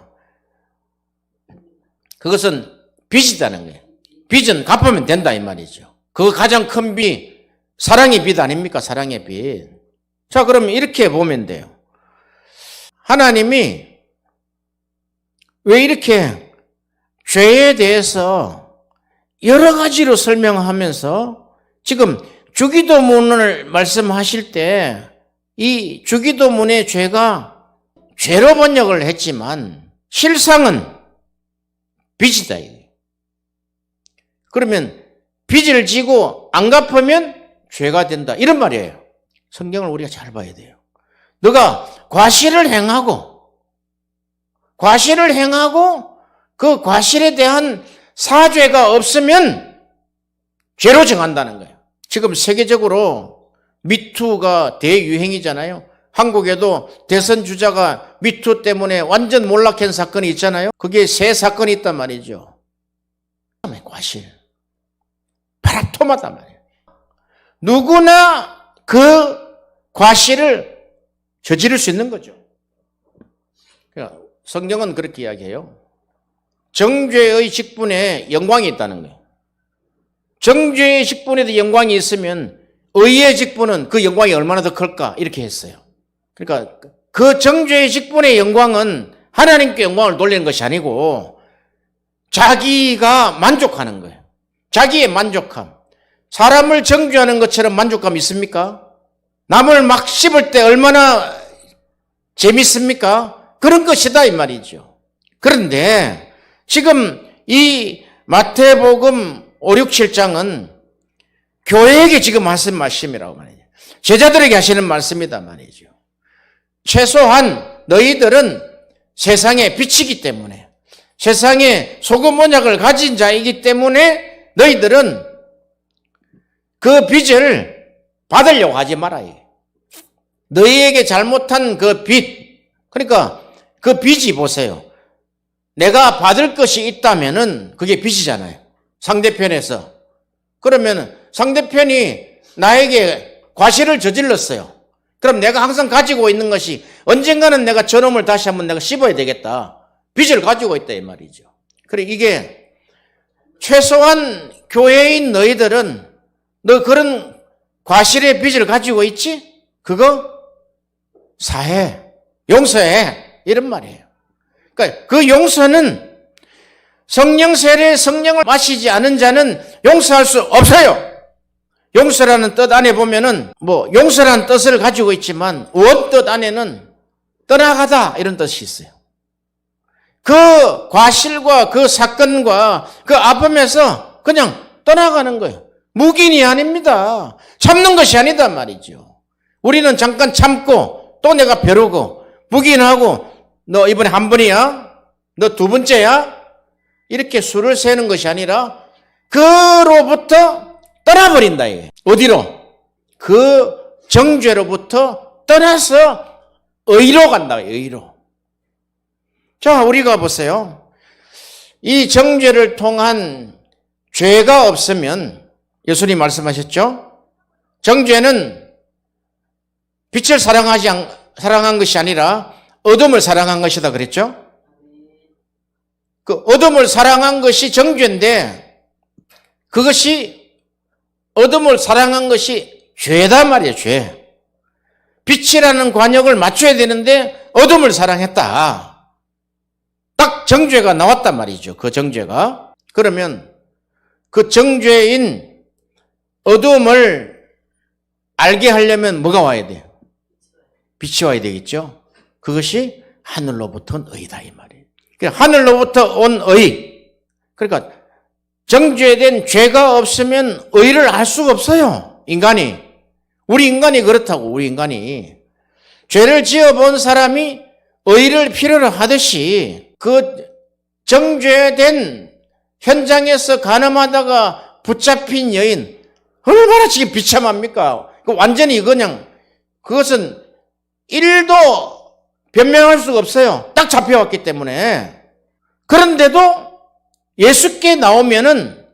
그것은 빚이라는 거예요. 빚은 갚으면 된다 이 말이죠. 그 가장 큰 빚, 사랑의 빚 아닙니까? 사랑의 빚. 자, 그럼 이렇게 보면 돼요. 하나님이 왜 이렇게 죄에 대해서 여러 가지로 설명하면서 지금 주기도문을 말씀하실 때 이 주기도문의 죄가 죄로 번역을 했지만 실상은 빚이다. 그러면 빚을 지고 안 갚으면 죄가 된다. 이런 말이에요. 성경을 우리가 잘 봐야 돼요. 너가 과실을 행하고 그 과실에 대한 사죄가 없으면 죄로 정한다는 거예요. 지금 세계적으로 미투가 대유행이잖아요. 한국에도 대선 주자가 미투 때문에 완전 몰락한 사건이 있잖아요. 그게 세 사건이 있단 말이죠. 과실. 파라토마단 말이에요. 누구나 그 과실을 저지를 수 있는 거죠. 그러니까 성경은 그렇게 이야기해요. 정죄의 직분에 영광이 있다는 거예요. 정죄의 직분에도 영광이 있으면 의의 직분은 그 영광이 얼마나 더 클까? 이렇게 했어요. 그러니까 그 정죄의 직분의 영광은 하나님께 영광을 돌리는 것이 아니고 자기가 만족하는 거예요. 자기의 만족함. 사람을 정죄하는 것처럼 만족감이 있습니까? 남을 막 씹을 때 얼마나 재밌습니까? 그런 것이다 이 말이죠. 그런데 지금 이 마태복음 5, 6, 7장은 교회에게 지금 하신 말씀이라고 말이죠. 제자들에게 하시는 말씀이다 말이죠. 최소한 너희들은 세상의 빛이기 때문에 세상에 소금 언약을 가진 자이기 때문에 너희들은 그 빚을 받으려고 하지 마라. 너희에게 잘못한 그 빚, 그러니까 그 빚이 보세요. 내가 받을 것이 있다면은 그게 빚이잖아요. 상대편에서. 그러면 상대편이 나에게 과실을 저질렀어요. 그럼 내가 항상 가지고 있는 것이 언젠가는 내가 저놈을 다시 한번 내가 씹어야 되겠다. 빚을 가지고 있다 이 말이죠. 그래 이게 최소한 교회인 너희들은 너 그런 과실의 빚을 가지고 있지? 그거 사해, 용서해 이런 말이에요. 그러니까 그 용서는 성령 세례 성령을 마시지 않은 자는 용서할 수 없어요. 용서라는 뜻 안에 보면은 용서라는 뜻을 가지고 있지만 원뜻 안에는 떠나가다 이런 뜻이 있어요. 그 과실과 그 사건과 그 아픔에서 그냥 떠나가는 거예요. 묵인이 아닙니다. 참는 것이 아니다 말이죠. 우리는 잠깐 참고 또 내가 벼르고 묵인하고 너 이번에 한 번이야? 너 두 번째야? 이렇게 수를 세는 것이 아니라 그로부터 떠나버린다. 이게. 어디로? 그 정죄로부터 떠나서 의로 간다. 의로. 자, 우리가 보세요. 이 정죄를 통한 죄가 없으면 예수님 말씀하셨죠? 정죄는 빛을 사랑한 것이 아니라 어둠을 사랑한 것이다 그랬죠? 그 어둠을 사랑한 것이 정죄인데 그것이 어둠을 사랑한 것이 죄다 말이에요. 죄. 빛이라는 관역을 맞춰야 되는데 어둠을 사랑했다. 딱 정죄가 나왔단 말이죠. 그 정죄가. 그러면 그 정죄인 어둠을 알게 하려면 뭐가 와야 돼요? 빛이 와야 되겠죠. 그것이 하늘로부터 온 의다 이 말이에요. 하늘로부터 온 의. 그러니까 정죄된 죄가 없으면 의를 알 수가 없어요. 인간이. 우리 인간이 그렇다고. 우리 인간이. 죄를 지어본 사람이 의를 필요로 하듯이 그 정죄된 현장에서 간음하다가 붙잡힌 여인 얼마나 지금 비참합니까? 완전히 그냥 그것은 1도 변명할 수가 없어요. 딱 잡혀왔기 때문에. 그런데도 예수께 나오면은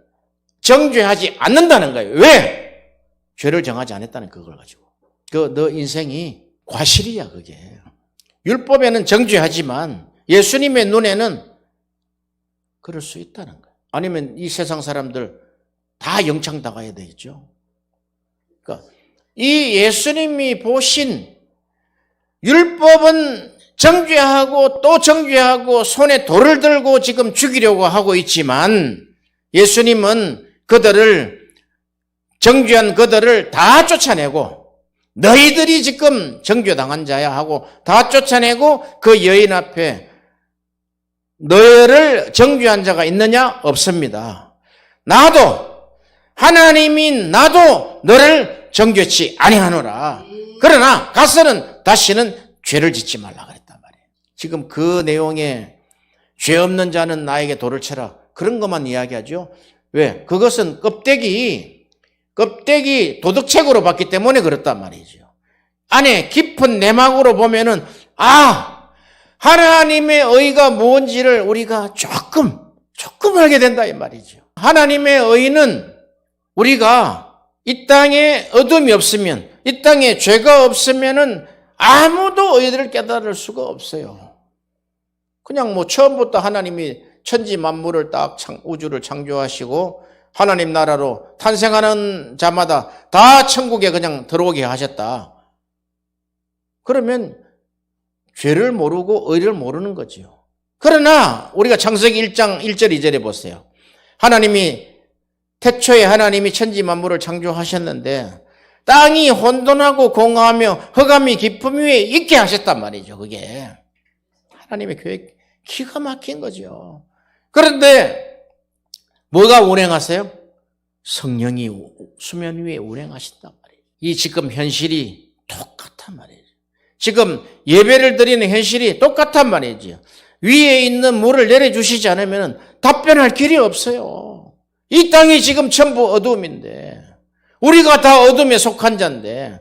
정죄하지 않는다는 거예요. 왜? 죄를 정하지 않았다는 그걸 가지고. 너 인생이 과실이야 그게. 율법에는 정죄하지만 예수님의 눈에는 그럴 수 있다는 거예요. 아니면 이 세상 사람들 다 영창당해야 되겠죠. 그러니까 이 예수님이 보신 율법은 정죄하고 또 정죄하고 손에 돌을 들고 지금 죽이려고 하고 있지만 예수님은 그들을 정죄한 그들을 다 쫓아내고 너희들이 지금 정죄당한 자야 하고 다 쫓아내고 그 여인 앞에 너희를 정죄한 자가 있느냐? 없습니다. 하나님이 나도 너를 정죄치 아니하노라. 그러나 가서는 다시는 죄를 짓지 말라 그랬단 말이에요. 지금 그 내용에 죄 없는 자는 나에게 돌을 쳐라. 그런 것만 이야기하죠. 왜? 그것은 껍데기 도덕책으로 봤기 때문에 그렇단 말이죠. 안에 깊은 내막으로 보면은 하나님의 의가 뭔지를 우리가 조금 알게 된다 이 말이죠. 하나님의 의는 우리가 이 땅에 어둠이 없으면, 이 땅에 죄가 없으면은 아무도 의를 깨달을 수가 없어요. 그냥 처음부터 하나님이 천지 만물을 우주를 창조하시고 하나님 나라로 탄생하는 자마다 다 천국에 그냥 들어오게 하셨다. 그러면 죄를 모르고 의를 모르는 거죠. 그러나 우리가 창세기 1장 1절 2절에 보세요. 태초에 하나님이 천지 만물을 창조하셨는데 땅이 혼돈하고 공허하며 흑암이 깊음 위에 있게 하셨단 말이죠. 그게 하나님의 계획 기가 막힌 거죠. 그런데 뭐가 운행하세요? 성령이 수면 위에 운행하신단 말이에요. 이 지금 현실이 똑같단 말이에요. 지금 예배를 드리는 현실이 똑같단 말이죠. 위에 있는 물을 내려주시지 않으면 답변할 길이 없어요. 이 땅이 지금 전부 어둠인데 우리가 다 어둠에 속한 자인데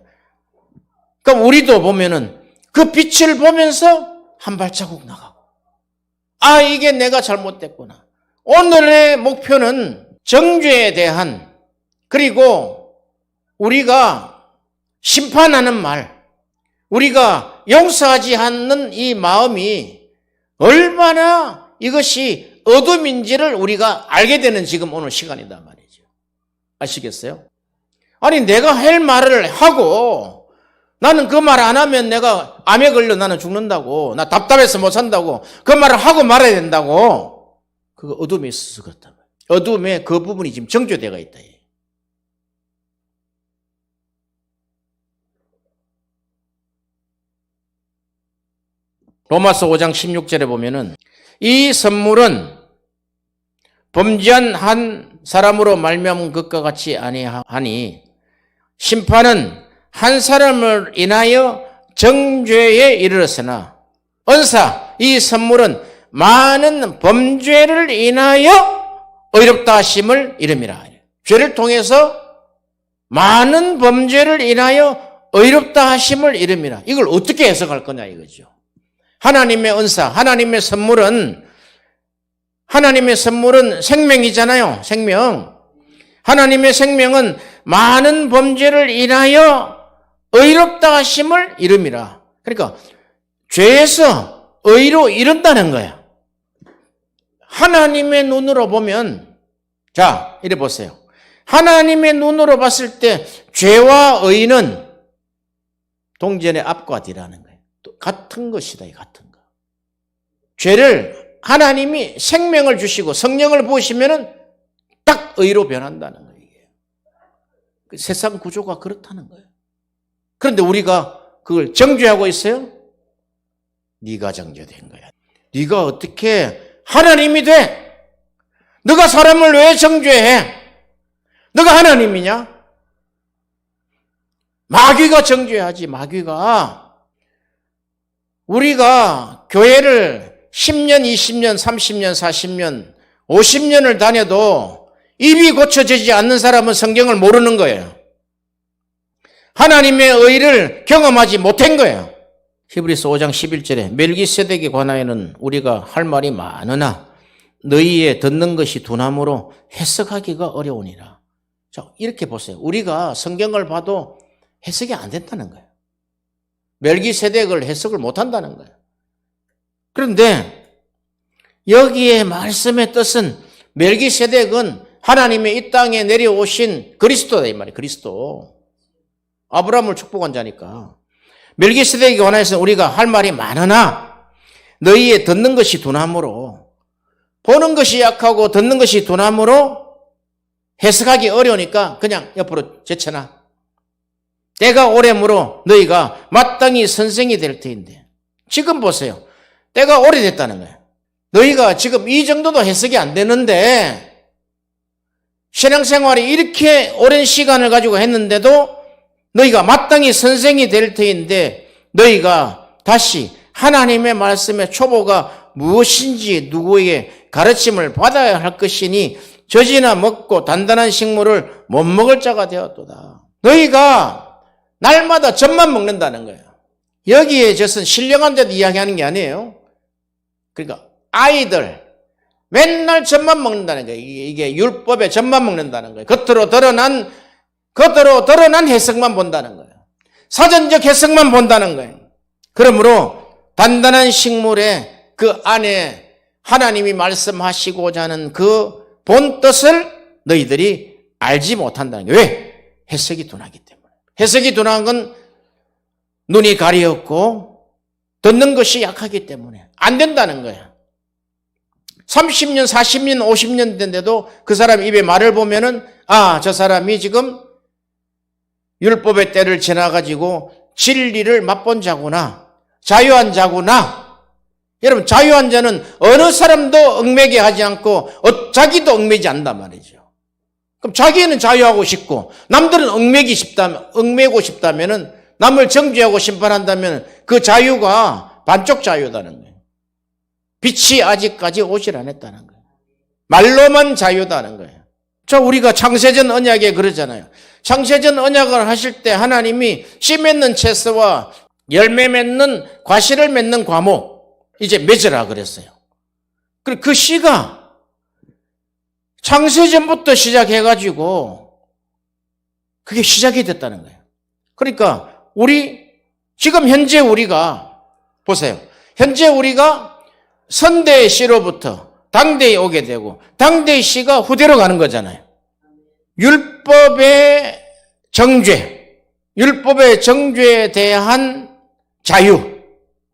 그러니까 우리도 보면은 그 빛을 보면서 한 발자국 나가고 이게 내가 잘못됐구나. 오늘의 목표는 정죄에 대한 그리고 우리가 심판하는 말 우리가 용서하지 않는 이 마음이 얼마나 이것이 어둠인지를 우리가 알게 되는 지금 오늘 시간이다 말이죠. 아시겠어요? 아니 내가 할 말을 하고 나는 그 말 안 하면 내가 암에 걸려 나는 죽는다고 나 답답해서 못 산다고 그 말을 하고 말아야 된다고 그거 어둠에 있어서 그렇다. 어둠에 그 부분이 지금 정죄되어 있다. 로마서 5장 16절에 보면은 이 선물은 범죄한 한 사람으로 말미암은 것과 같이 아니하니 심판은 한 사람을 인하여 정죄에 이르렀으나 은사 이 선물은 많은 범죄를 인하여 의롭다 하심을 이름이라. 죄를 통해서 많은 범죄를 인하여 의롭다 하심을 이름이라. 이걸 어떻게 해석할 거냐 이거죠. 하나님의 은사, 하나님의 선물은 생명이잖아요. 생명. 하나님의 생명은 많은 범죄를 인하여 의롭다 하심을 이름이라. 그러니까 죄에서 의로 이른다는 거야. 하나님의 눈으로 보면 이래 보세요. 하나님의 눈으로 봤을 때 죄와 의는 동전의 앞과 뒤라는 거예요. 같은 것이다. 같은 거. 죄를 하나님이 생명을 주시고 성령을 부으시면은 딱 의로 변한다는 거예요. 세상 구조가 그렇다는 거예요. 그런데 우리가 그걸 정죄하고 있어요? 네가 정죄된 거야. 네가 어떻게 하나님이 돼? 너가 사람을 왜 정죄해? 너가 하나님이냐? 마귀가 정죄하지. 마귀가. 우리가 교회를 10년, 20년, 30년, 40년, 50년을 다녀도 입이 고쳐지지 않는 사람은 성경을 모르는 거예요. 하나님의 의를 경험하지 못한 거예요. 히브리서 5장 11절에 멜기세덱에 관하여는 우리가 할 말이 많으나 너희의 듣는 것이 둔함으로 해석하기가 어려우니라. 자, 이렇게 보세요. 우리가 성경을 봐도 해석이 안 된다는 거예요. 멜기세덱을 해석을 못 한다는 거예요. 그런데 여기에 말씀의 뜻은 멜기세덱은 하나님의 이 땅에 내려오신 그리스도다 이 말이에요. 그리스도. 아브라함을 축복한 자니까. 멜기세덱에 관해서 우리가 할 말이 많으나 너희의 듣는 것이 둔함으로 보는 것이 약하고 듣는 것이 둔함으로 해석하기 어려우니까 그냥 옆으로 제쳐놔. 때가 오래므로 너희가 마땅히 선생이 될 터인데. 지금 보세요. 때가 오래됐다는 거예요. 너희가 지금 이 정도도 해석이 안 되는데 신앙생활이 이렇게 오랜 시간을 가지고 했는데도 너희가 마땅히 선생이 될 터인데 너희가 다시 하나님의 말씀의 초보가 무엇인지 누구에게 가르침을 받아야 할 것이니 젖이나 먹고 단단한 식물을 못 먹을 자가 되었도다. 너희가 날마다 젖만 먹는다는 거예요. 여기에 젖은 신령한 데도 이야기하는 게 아니에요. 그러니까 아이들 맨날 젖만 먹는다는 거예요. 이게 율법에 젖만 먹는다는 거예요. 겉으로 드러난 해석만 본다는 거예요. 사전적 해석만 본다는 거예요. 그러므로 단단한 식물에 그 안에 하나님이 말씀하시고자 하는 그 본 뜻을 너희들이 알지 못한다는 거예요. 왜? 해석이 둔하기 때문에. 해석이 둔한 건 눈이 가리었고 듣는 것이 약하기 때문에 안 된다는 거예요. 30년, 40년, 50년 된데도 그 사람 입에 말을 보면은 저 사람이 지금 율법의 때를 지나가지고 진리를 맛본 자구나. 자유한 자구나. 여러분, 자유한 자는 어느 사람도 얽매게 하지 않고 자기도 얽매지 않단 말이죠. 그럼 자기는 자유하고 싶고 남들은 얽매고 싶다면은 남을 정죄하고 심판한다면 그 자유가 반쪽 자유다는 거예요. 빛이 아직까지 오질 않았다는 거예요. 말로만 자유다는 거예요. 우리가 창세전 언약에 그러잖아요. 창세전 언약을 하실 때 하나님이 씨 맺는 채소와 열매 맺는 과실을 맺는 과목 이제 맺으라 그랬어요. 그리고 그 씨가 창세전부터 시작해가지고 그게 시작이 됐다는 거예요. 그러니까 지금 현재 우리가 보세요. 현재 우리가 선대의 씨로부터 당대에 오게 되고 당대의 씨가 후대로 가는 거잖아요. 율법의 정죄에 대한 자유,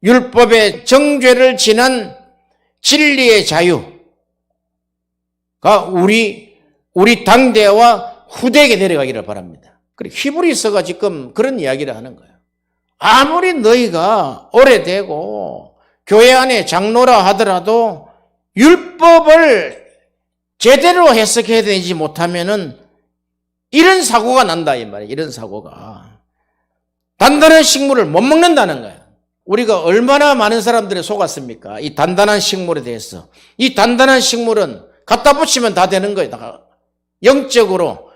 율법의 정죄를 지난 진리의 자유가 우리 당대와 후대에게 내려가기를 바랍니다. 그리고 히브리서가 지금 그런 이야기를 하는 거예요. 아무리 너희가 오래되고 교회 안에 장로라 하더라도 율법을 제대로 해석해야 되지 못하면은 이런 사고가 난다 이 말이에요. 이런 사고가. 단단한 식물을 못 먹는다는 거예요. 우리가 얼마나 많은 사람들이 속았습니까? 이 단단한 식물에 대해서. 이 단단한 식물은 갖다 붙이면 다 되는 거예요. 영적으로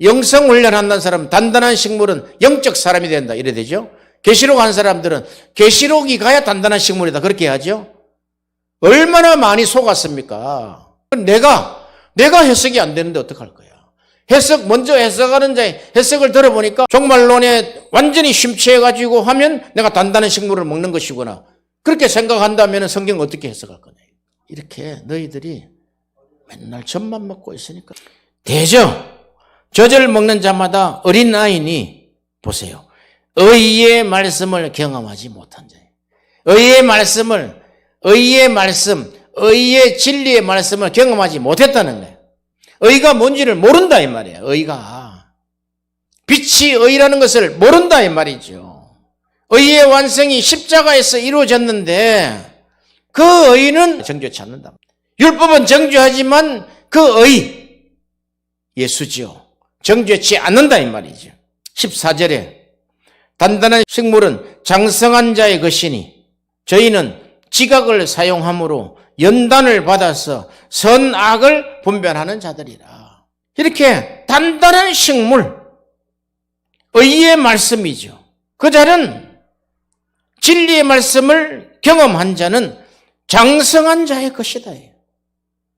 영성 훈련한다는 사람은 단단한 식물은 영적 사람이 된다 이래 되죠. 계시록 한 사람들은 계시록이 가야 단단한 식물이다 그렇게 하죠. 얼마나 많이 속았습니까? 내가 해석이 안 되는데 어떡할 거야? 먼저 해석하는 자의 해석을 들어보니까 종말론에 완전히 심취해가지고 하면 내가 단단한 식물을 먹는 것이구나. 그렇게 생각한다면 성경 어떻게 해석할 거냐. 이렇게 너희들이 맨날 젖만 먹고 있으니까. 젖을 먹는 자마다 어린아이니 보세요. 의의 말씀을 경험하지 못한 자예요. 의의 진리의 말씀을 경험하지 못했다는 거예요. 의가 뭔지를 모른다 이 말이에요. 의가. 빛이 의라는 것을 모른다 이 말이죠. 의의 완성이 십자가에서 이루어졌는데 그 의는 정죄치 않는다. 율법은 정죄하지만 그 의, 예수지요. 정죄치 않는다 이 말이죠. 14절에 단단한 식물은 장성한 자의 것이니 저희는 지각을 사용함으로 연단을 받아서 선악을 분별하는 자들이라. 이렇게 단단한 식물, 의의 말씀이죠. 그 자는 진리의 말씀을 경험한 자는 장성한 자의 것이다.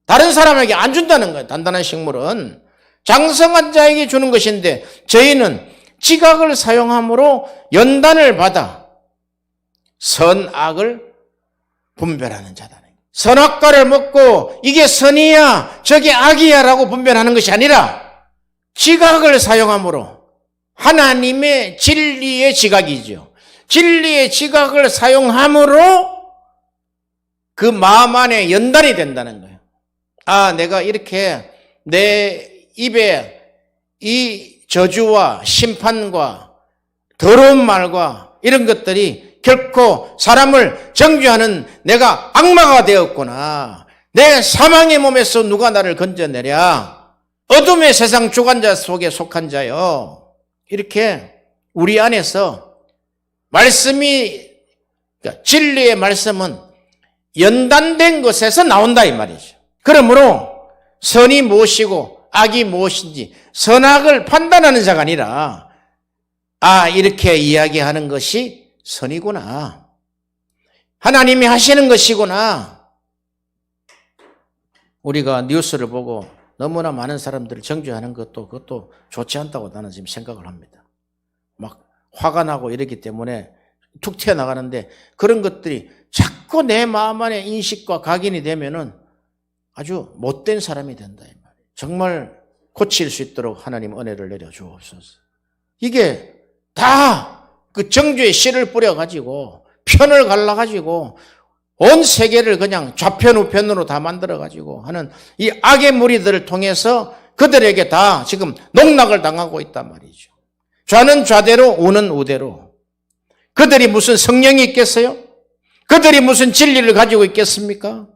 다른 사람에게 안 준다는 거예요. 단단한 식물은 장성한 자에게 주는 것인데 저희는 지각을 사용함으로 연단을 받아 선악을 분별하는 자다. 선악과를 먹고 이게 선이야 저게 악이야 라고 분별하는 것이 아니라 지각을 사용함으로 하나님의 진리의 지각이죠. 진리의 지각을 사용함으로 그 마음 안에 연단이 된다는 거예요. 내가 이렇게 내 입에 이 저주와 심판과 더러운 말과 이런 것들이 결코 사람을 정죄하는 내가 악마가 되었구나. 내 사망의 몸에서 누가 나를 건져내랴. 어둠의 세상 주관자 속에 속한 자요. 이렇게 우리 안에서 말씀이, 그러니까 진리의 말씀은 연단된 것에서 나온다 이 말이죠. 그러므로 선이 무엇이고 악이 무엇인지 선악을 판단하는 자가 아니라 이렇게 이야기하는 것이 선이구나. 하나님이 하시는 것이구나. 우리가 뉴스를 보고 너무나 많은 사람들을 정죄하는 그것도 좋지 않다고 나는 지금 생각을 합니다. 막 화가 나고 이렇기 때문에 툭 튀어나가는데 그런 것들이 자꾸 내 마음 안에 인식과 각인이 되면은 아주 못된 사람이 된다 이 말이에요. 정말 고칠 수 있도록 하나님 은혜를 내려주옵소서. 이게 다 그 정죄의 씨를 뿌려가지고 편을 갈라가지고 온 세계를 그냥 좌편 우편으로 다 만들어가지고 하는 이 악의 무리들을 통해서 그들에게 다 지금 농락을 당하고 있단 말이죠. 좌는 좌대로 우는 우대로. 그들이 무슨 성령이 있겠어요? 그들이 무슨 진리를 가지고 있겠습니까?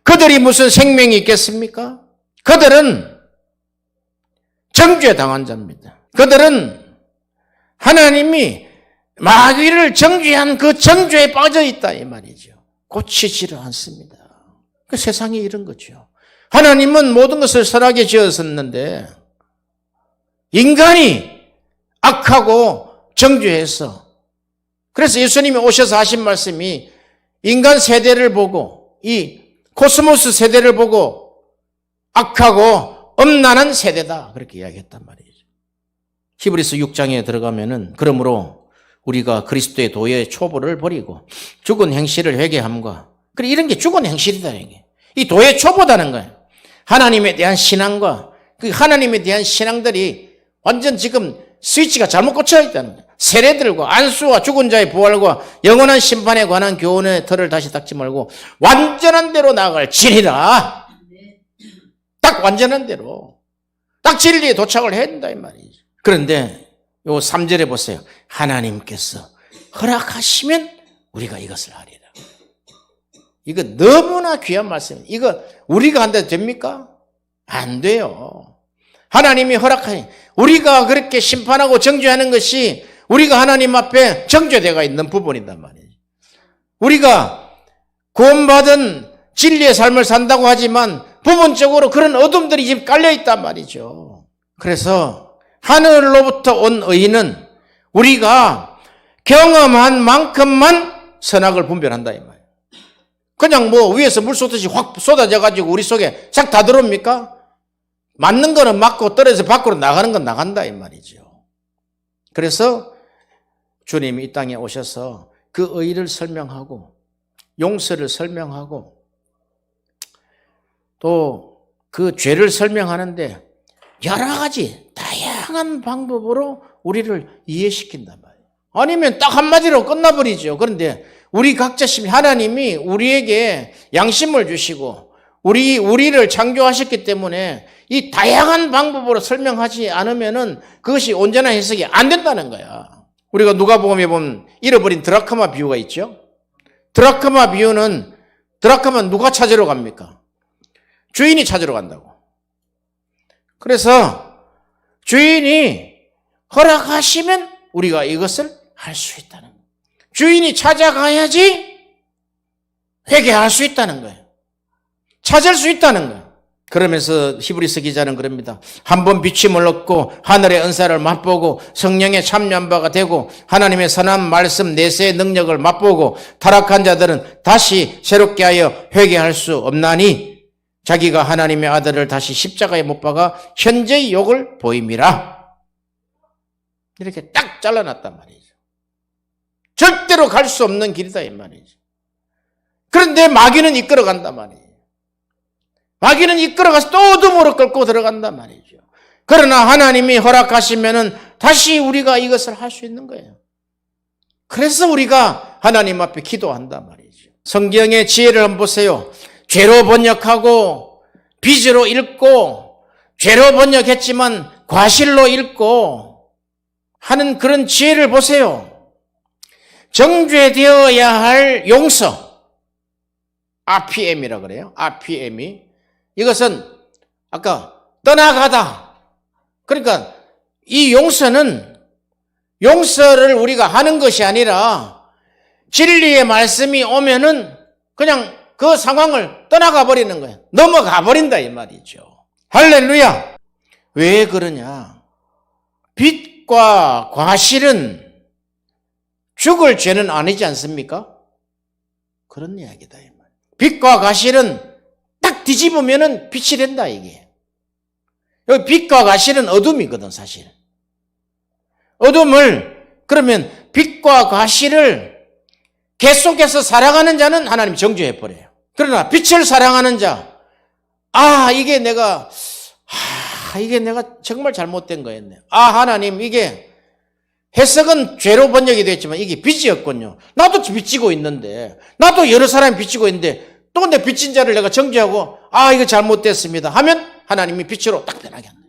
그들이 무슨 생명이 있겠습니까? 그들은 정죄당한 자입니다. 그들은 하나님이 마귀를 정죄한 그 정죄에 빠져 있다 이 말이죠. 고치지를 않습니다. 그 세상이 이런 거죠. 하나님은 모든 것을 선하게 지었었는데 인간이 악하고 정죄해서, 그래서 예수님이 오셔서 하신 말씀이 인간 세대를 보고 이 코스모스 세대를 보고 악하고 엄난한 세대다 그렇게 이야기했단 말이죠. 히브리서 6장에 들어가면은 그러므로 우리가 그리스도의 도의 초보를 버리고 죽은 행실을 회개함과, 그래 이런 게 죽은 행실이다 이게. 이 도의 초보다는 거예요. 하나님에 대한 신앙과 그 하나님에 대한 신앙들이 완전 지금 스위치가 잘못 꽂혀 있다는 거예요. 세례들과 안수와 죽은 자의 부활과 영원한 심판에 관한 교훈의 털을 다시 닦지 말고 완전한 대로 나아갈 진리라. 딱 완전한 대로 딱 진리에 도착을 해야 된다 이 말이죠. 그런데 요 3절에 보세요. 하나님께서 허락하시면 우리가 이것을 하리라. 이거 너무나 귀한 말씀이에요. 이거 우리가 한다고 됩니까? 안 돼요. 하나님이 허락하니 우리가 그렇게 심판하고 정죄하는 것이 우리가 하나님 앞에 정죄되어 있는 부분이란 말이에요. 우리가 구원받은 진리의 삶을 산다고 하지만 부분적으로 그런 어둠들이 지금 깔려 있단 말이죠. 그래서 하늘로부터 온 의는 우리가 경험한 만큼만 선악을 분별한다 이 말이에요. 그냥 뭐 위에서 물 쏟듯이 확 쏟아져 가지고 우리 속에 싹 다 들어옵니까? 맞는 거는 맞고 떨어져서 밖으로 나가는 건 나간다 이 말이죠. 그래서 주님이 이 땅에 오셔서 그 의를 설명하고 용서를 설명하고 또 그 죄를 설명하는데 여러 가지 다양한 방법으로 우리를 이해시킨단 말이에요. 아니면 딱 한마디로 끝나버리죠. 그런데 우리 각자 하나님이 우리에게 양심을 주시고 우리를 창조하셨기 때문에 이 다양한 방법으로 설명하지 않으면은 그것이 온전한 해석이 안 된다는 거야. 우리가 누가복음에 보면 잃어버린 드라크마 비유가 있죠. 드라크마 비유는 드라크마 누가 찾으러 갑니까? 주인이 찾으러 간다고. 그래서 주인이 허락하시면 우리가 이것을 할 수 있다는 거예요. 주인이 찾아가야지 회개할 수 있다는 거예요. 찾을 수 있다는 거예요. 그러면서 히브리서 기자는 그럽니다. 한번 비침을 얻고 하늘의 은사를 맛보고 성령에 참여한 바가 되고 하나님의 선한 말씀 내세의 능력을 맛보고 타락한 자들은 다시 새롭게 하여 회개할 수 없나니 자기가 하나님의 아들을 다시 십자가에 못 박아 현재의 욕을 보임이라. 이렇게 딱 잘라놨단 말이죠. 절대로 갈 수 없는 길이다 이 말이죠. 그런데 마귀는 이끌어간단 말이에요. 마귀는 이끌어가서 또 어둠으로 끌고 들어간단 말이죠. 그러나 하나님이 허락하시면은 다시 우리가 이것을 할 수 있는 거예요. 그래서 우리가 하나님 앞에 기도한단 말이죠. 성경의 지혜를 한번 보세요. 죄로 번역하고 빚으로 읽고 죄로 번역했지만 과실로 읽고 하는 그런 지혜를 보세요. 정죄되어야 할 용서, RPM이라고 그래요. RPM이. 이것은 아까 떠나가다. 그러니까 이 용서를 우리가 하는 것이 아니라 진리의 말씀이 오면은 그냥 그 상황을 떠나가 버리는 거예요. 넘어가 버린다 이 말이죠. 할렐루야. 왜 그러냐? 빚과 과실은 죽을 죄는 아니지 않습니까? 그런 이야기다 이 말. 빚과 과실은 딱 뒤집으면은 빛이 된다 이게. 여기 빚과 과실은 어둠이거든 사실. 어둠을 그러면 빚과 과실을 계속해서 살아가는 자는 하나님 정죄해 버려요. 그러나 빛을 사랑하는 자, 이게 내가 정말 잘못된 거였네. 하나님 이게 해석은 죄로 번역이 됐지만 이게 빚이었군요. 나도 빚지고 있는데, 나도 여러 사람이 빚지고 있는데 또 내 빚진 자를 내가 정죄하고 이거 잘못됐습니다 하면 하나님이 빛으로 딱 변하게 한다.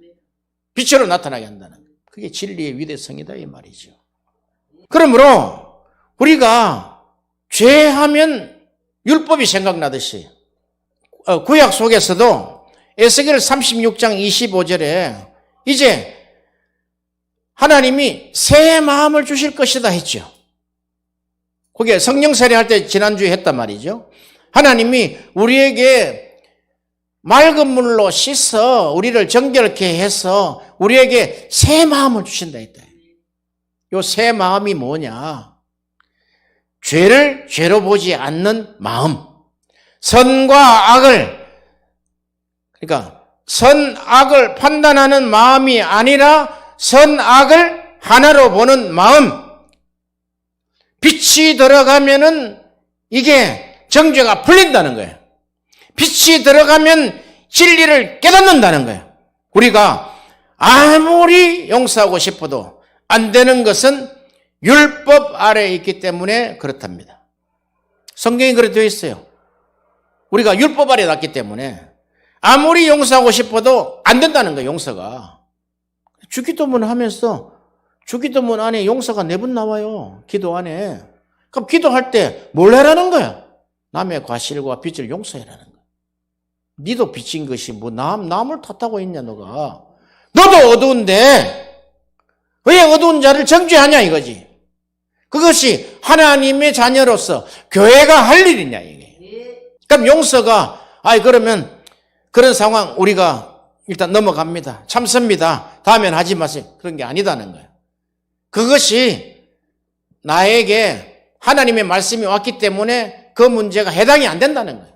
빛으로 나타나게 한다는 거예요. 그게 진리의 위대성이다 이 말이죠. 그러므로 우리가 죄하면 율법이 생각나듯이 구약 속에서도 에스겔 36장 25절에 이제 하나님이 새 마음을 주실 것이다 했죠. 그게 성령 세례할 때 지난주에 했단 말이죠. 하나님이 우리에게 맑은 물로 씻어 우리를 정결케 해서 우리에게 새 마음을 주신다 했다. 요 새 마음이 뭐냐? 죄를 죄로 보지 않는 마음. 선과 악을, 그러니까 선악을 판단하는 마음이 아니라 선악을 하나로 보는 마음. 빛이 들어가면은 이게 정죄가 풀린다는 거예요. 빛이 들어가면 진리를 깨닫는다는 거예요. 우리가 아무리 용서하고 싶어도 안 되는 것은 율법 아래에 있기 때문에 그렇답니다. 성경이 그렇게 되어 있어요. 우리가 율법 아래에 났기 때문에 아무리 용서하고 싶어도 안 된다는 거예요, 용서가. 주기도문 하면서 주기도문 안에 용서가 4번 나와요, 기도 안에. 그럼 기도할 때 뭘 하라는 거야? 남의 과실과 빚을 용서해라는 거야. 니도 빚진 것이 뭐 남을 탓하고 있냐 너가. 너도 어두운데 왜 어두운 자를 정죄하냐 이거지. 그것이 하나님의 자녀로서 교회가 할 일이냐 이게. 그럼 용서가 그러면 그런 상황 우리가 일단 넘어갑니다. 참습니다. 다음엔 하지 마세요. 그런 게 아니다는 거예요. 그것이 나에게 하나님의 말씀이 왔기 때문에 그 문제가 해당이 안 된다는 거예요.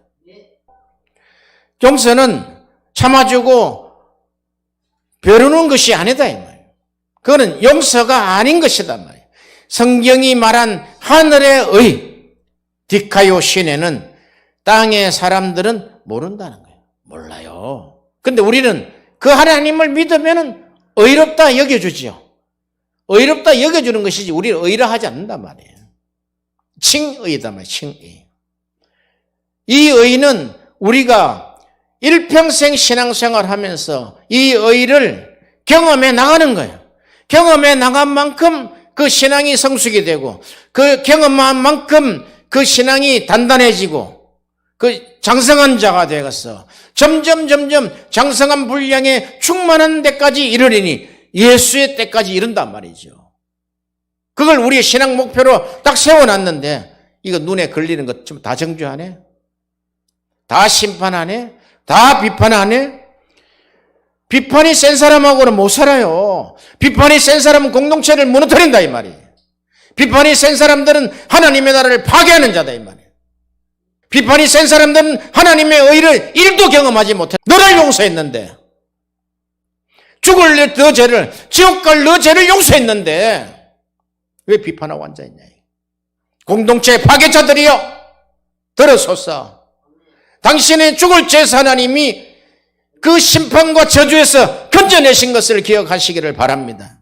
용서는 참아주고 벼르는 것이 아니다 이 말이에요. 그거는 용서가 아닌 것이다 말이에요. 성경이 말한 하늘의 의, 디카요 시내는 땅의 사람들은 모른다는 거예요. 몰라요. 근데 우리는 그 하나님을 믿으면 의롭다 여겨주지요. 의롭다 여겨주는 것이지 우리를 의라 하지 않는단 말이에요. 칭의다 말이에요. 칭의. 이 의는 우리가 일평생 신앙생활 하면서 이 의를 경험해 나가는 거예요. 경험해 나간 만큼 그 신앙이 성숙이 되고 그 경험한 만큼 그 신앙이 단단해지고 그 장성한 자가 되어서 점점 장성한 분량에 충만한 데까지 이르리니 예수의 때까지 이른단 말이죠. 그걸 우리의 신앙 목표로 딱 세워놨는데 이거 눈에 걸리는 것 좀 다 정죄하네? 다 심판하네? 다 비판하네? 비판이 센 사람하고는 못 살아요. 비판이 센 사람은 공동체를 무너뜨린다 이 말이에요. 비판이 센 사람들은 하나님의 나라를 파괴하는 자다 이 말이에요. 비판이 센 사람들은 하나님의 의를 1도 경험하지 못해. 너를 용서했는데, 죽을 너 죄를, 지옥 갈 너 죄를 용서했는데 왜 비판하고 앉아있냐. 공동체 파괴자들이여 들어소서. 당신의 죽을 죄에서 하나님이 그 심판과 저주에서 건져내신 것을 기억하시기를 바랍니다.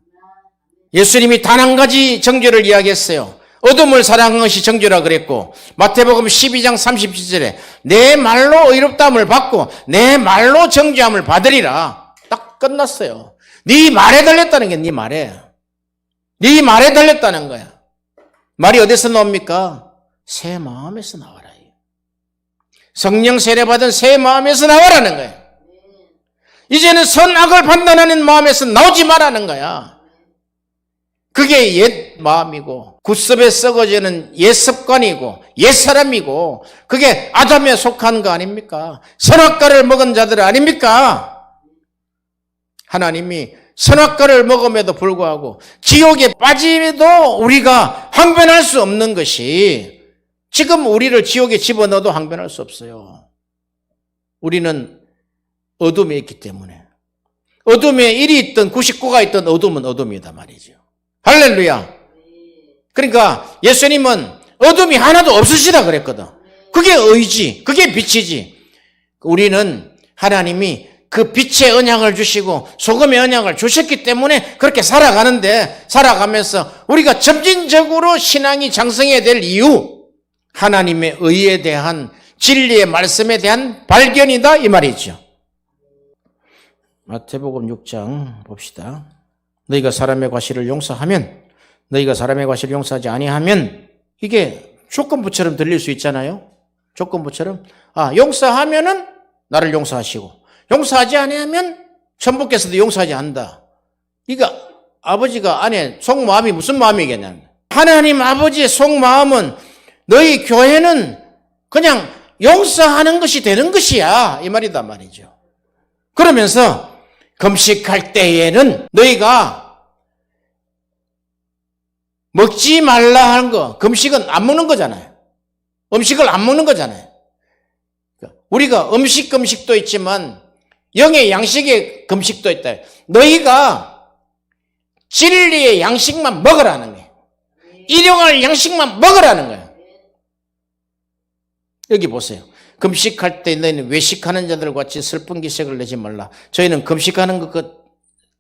예수님이 단 한 가지 정죄를 이야기했어요. 어둠을 사랑한 것이 정죄라 그랬고, 마태복음 12장 37절에 내 말로 의롭다함을 받고 내 말로 정죄함을 받으리라. 딱 끝났어요. 네 말에 달렸다는 게 네 말에. 네 말에 달렸다는 거야. 말이 어디서 나옵니까? 새 마음에서 나와라. 성령 세례받은 새 마음에서 나와라는 거야. 이제는 선악을 판단하는 마음에서 나오지 말라는 거야. 그게 옛 마음이고 구습에 썩어지는 옛 습관이고 옛 사람이고 그게 아담에 속한 거 아닙니까? 선악과를 먹은 자들 아닙니까? 하나님이 선악과를 먹음에도 불구하고 지옥에 빠짐에도 우리가 항변할 수 없는 것이 지금 우리를 지옥에 집어넣어도 항변할 수 없어요. 우리는 어둠에 있기 때문에 어둠에 1이 있든 99가 있든 어둠은 어둠이다 말이죠. 할렐루야. 그러니까 예수님은 어둠이 하나도 없으시다 그랬거든. 그게 의지, 그게 빛이지. 우리는 하나님이 그 빛의 언약을 주시고 소금의 언약을 주셨기 때문에 그렇게 살아가는데 살아가면서 우리가 점진적으로 신앙이 장성해야 될 이유 하나님의 의에 대한 진리의 말씀에 대한 발견이다 이 말이죠. 마태복음 6장 봅시다. 너희가 사람의 과실을 용서하면 너희가 사람의 과실을 용서하지 아니하면 이게 조건부처럼 들릴 수 있잖아요. 조건부처럼 용서하면은 나를 용서하시고 용서하지 아니하면 천부께서도 용서하지 않는다. 이거 아버지가 안에 속마음이 무슨 마음이겠냐. 하나님 아버지의 속마음은 너희 교회는 그냥 용서하는 것이 되는 것이야 이 말이다 말이죠. 그러면서 금식할 때에는 너희가 먹지 말라 하는 거, 금식은 안 먹는 거잖아요. 음식을 안 먹는 거잖아요. 우리가 금식도 있지만 영의 양식의 금식도 있다. 너희가 진리의 양식만 먹으라는 거예요. 일용할 양식만 먹으라는 거예요. 여기 보세요. 금식할 때 너희는 외식하는 자들 같이 슬픈 기색을 내지 말라. 저희는 금식하는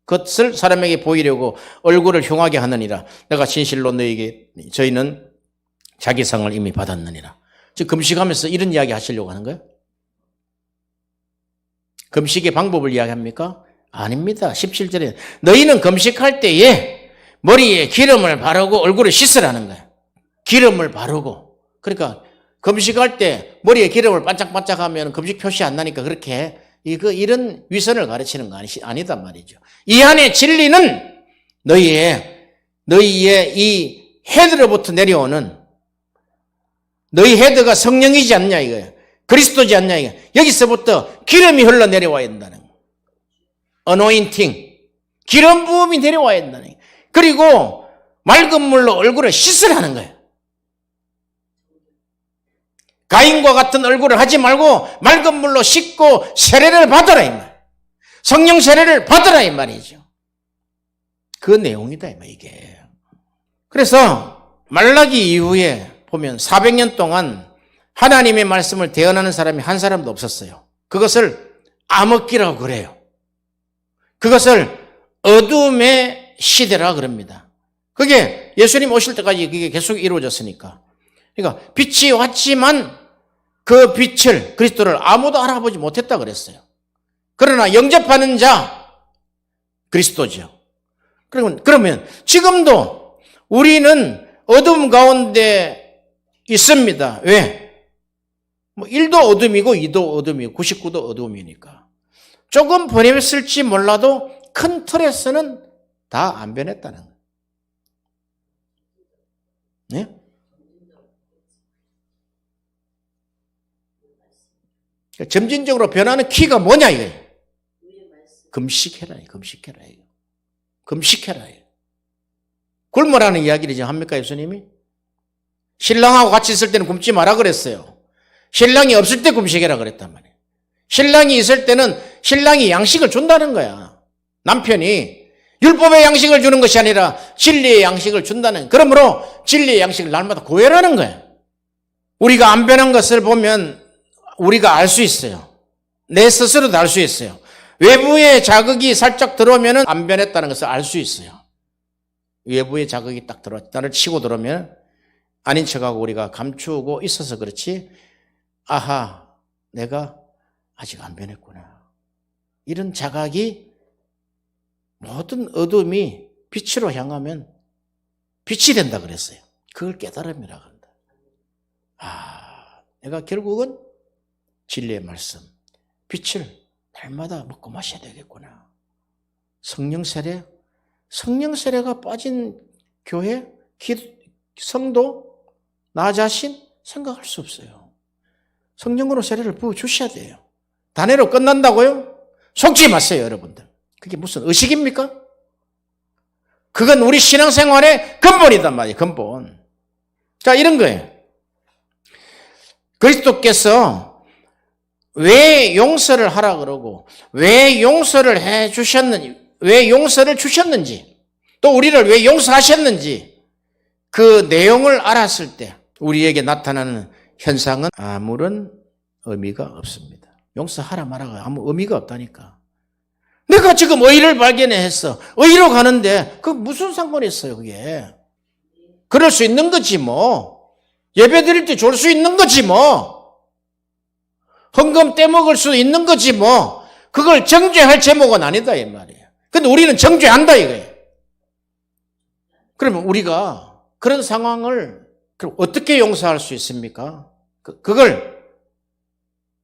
것을 사람에게 보이려고 얼굴을 흉하게 하느니라. 내가 진실로 너희에게 저희는 자기 상을 이미 받았느니라. 즉 금식하면서 이런 이야기 하시려고 하는 거예요? 금식의 방법을 이야기합니까? 아닙니다. 17절에 너희는 금식할 때에 머리에 기름을 바르고 얼굴을 씻으라는 거예요. 기름을 바르고. 그러니까 금식할 때 머리에 기름을 반짝반짝하면 금식 표시 안 나니까 그렇게 이런 위선을 가르치는 거 아니단 말이죠. 이 안에 진리는 너희의 이 헤드로부터 내려오는 너희 헤드가 성령이지 않냐 이거예요. 그리스도지 않냐 이거예요. 여기서부터 기름이 흘러내려와야 된다는 거예요. 어노인팅. 기름 부음이 내려와야 된다는 거예요. 그리고 맑은 물로 얼굴을 씻으라는 거예요. 가인과 같은 얼굴을 하지 말고 맑은 물로 씻고 세례를 받아라 이 말. 성령 세례를 받아라 이 말이죠. 그 내용이다 이 말 이게. 그래서 말라기 이후에 보면 400년 동안 하나님의 말씀을 대언하는 사람이 한 사람도 없었어요. 그것을 암흑기라고 그래요. 그것을 어둠의 시대라 그럽니다. 그게 예수님 오실 때까지 그게 계속 이루어졌으니까. 그러니까 빛이 왔지만 그 빛을 그리스도를 아무도 알아보지 못했다 그랬어요. 그러나 영접하는 자 그리스도죠. 그러면 지금도 우리는 어둠 가운데 있습니다. 왜? 1도 어둠이고 2도 어둠이고 99도 어둠이니까. 조금 변했을지 몰라도 큰 틀에서는 다 안 변했다는 거예요. 네? 점진적으로 변하는 키가 뭐냐 이거예요. 금식해라. 금식해라. 굶으라는 이야기를 지금 합니까 예수님이? 신랑하고 같이 있을 때는 굶지 마라 그랬어요. 신랑이 없을 때 금식해라 그랬단 말이에요. 신랑이 있을 때는 신랑이 양식을 준다는 거야. 남편이 율법의 양식을 주는 것이 아니라 진리의 양식을 준다는. 그러므로 진리의 양식을 날마다 구해라는 거예요. 우리가 안 변한 것을 보면 우리가 알 수 있어요. 내 스스로도 알 수 있어요. 외부의 자극이 살짝 들어오면 안 변했다는 것을 알 수 있어요. 외부의 자극이 딱 나를 치고 들어오면 아닌 척하고 우리가 감추고 있어서 그렇지. 아하, 내가 아직 안 변했구나. 이런 자각이 모든 어둠이 빛으로 향하면 빛이 된다 그랬어요. 그걸 깨달음이라 한다. 내가 결국은 진리의 말씀, 빛을 날마다 먹고 마셔야 되겠구나. 성령 세례가 빠진 교회, 성도, 나 자신 생각할 수 없어요. 성령으로 세례를 부어주셔야 돼요. 단회로 끝난다고요? 속지 마세요, 여러분들. 그게 무슨 의식입니까? 그건 우리 신앙생활의 근본이단 말이에요, 근본. 자, 이런 거예요. 그리스도께서 왜 용서를 하라 그러고, 왜 용서를 해 주셨는지, 왜 용서를 주셨는지, 또 우리를 왜 용서하셨는지, 그 내용을 알았을 때 우리에게 나타나는 현상은 아무런 의미가 없습니다. 용서하라 말아가 아무 의미가 없다니까. 내가 지금 의를 발견했어. 의로 가는데 그 무슨 상관이 있어요, 그게. 그럴 수 있는 거지 뭐. 예배 드릴 때 줄 수 있는 거지 뭐. 헌금 떼먹을 수 있는 거지 뭐. 그걸 정죄할 제목은 아니다 이 말이에요. 근데 우리는 정죄한다 이거예요. 그러면 우리가 그런 상황을 그럼 어떻게 용서할 수 있습니까? 그걸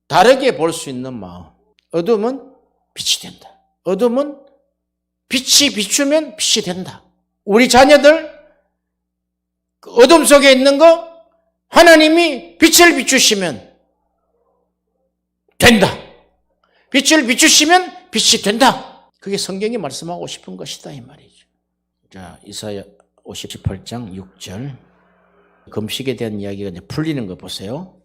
다르게 볼 수 있는 마음. 어둠은 빛이 된다. 어둠은 빛이 비추면 빛이 된다. 우리 자녀들 어둠 속에 있는 거 하나님이 빛을 비추시면 된다. 빛을 비추시면 빛이 된다. 그게 성경이 말씀하고 싶은 것이다 이 말이죠. 자, 이사야 58장 6절 금식에 대한 이야기가 이제 풀리는 거 보세요.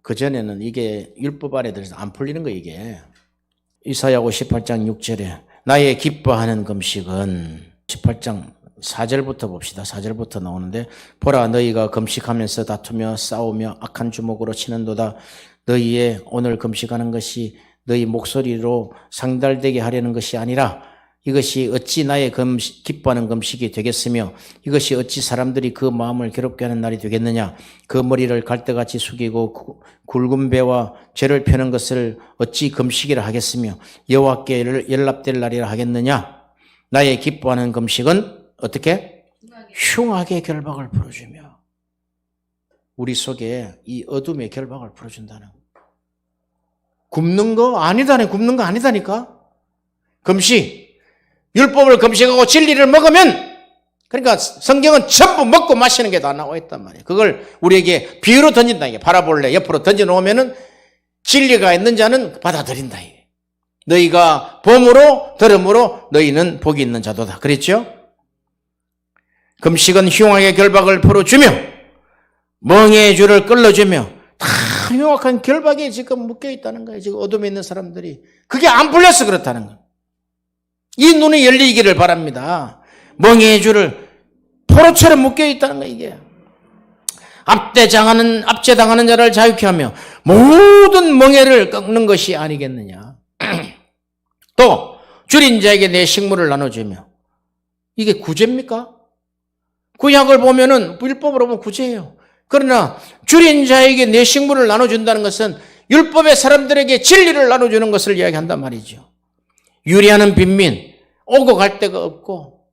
그전에는 이게 율법 안에 들어서 안 풀리는 거 이게. 이사야 58장 6절에 나의 기뻐하는 금식은 18장 4절부터 봅시다. 4절부터 나오는데 보라 너희가 금식하면서 다투며 싸우며 악한 주먹으로 치는도다. 너희의 오늘 금식하는 것이 너희 목소리로 상달되게 하려는 것이 아니라 이것이 어찌 나의 기뻐하는 금식이 되겠으며 이것이 어찌 사람들이 그 마음을 괴롭게 하는 날이 되겠느냐. 그 머리를 갈대같이 숙이고 굵은 배와 죄를 펴는 것을 어찌 금식이라 하겠으며 여호와께 연락될 날이라 하겠느냐. 나의 기뻐하는 금식은 어떻게? 흉악의 결박을 풀어주며 우리 속에 이 어둠의 결박을 풀어준다는 굶는 거 아니다네. 굶는 거 아니다니까. 금식 율법을 금식하고 진리를 먹으면 그러니까 성경은 전부 먹고 마시는 게 다 나와 있단 말이에요. 그걸 우리에게 비유로 던진다. 이게 바라볼래 옆으로 던져놓으면은 진리가 있는 자는 받아들인다. 이게. 너희가 봄으로 들음으로 너희는 복이 있는 자도다. 그랬죠? 금식은 흉악의 결박을 풀어주며 멍에의 줄을 끌어주며 다 흉악한 결박에 지금 묶여있다는 거예요. 지금 어둠에 있는 사람들이. 그게 안 풀려서 그렇다는 거예요. 이 눈이 열리기를 바랍니다. 멍에의 줄을 포로처럼 묶여있다는 거예요. 이게. 압제당하는 자를 자유케 하며 모든 멍에를 꺾는 것이 아니겠느냐. 또 줄인 자에게 내 식물을 나눠주며 이게 구제입니까? 구약을 보면은 율법으로 보면 구제예요. 그러나 줄인 자에게 내 식물을 나눠준다는 것은 율법의 사람들에게 진리를 나눠주는 것을 이야기한단 말이죠. 유리하는 빈민, 오고 갈 데가 없고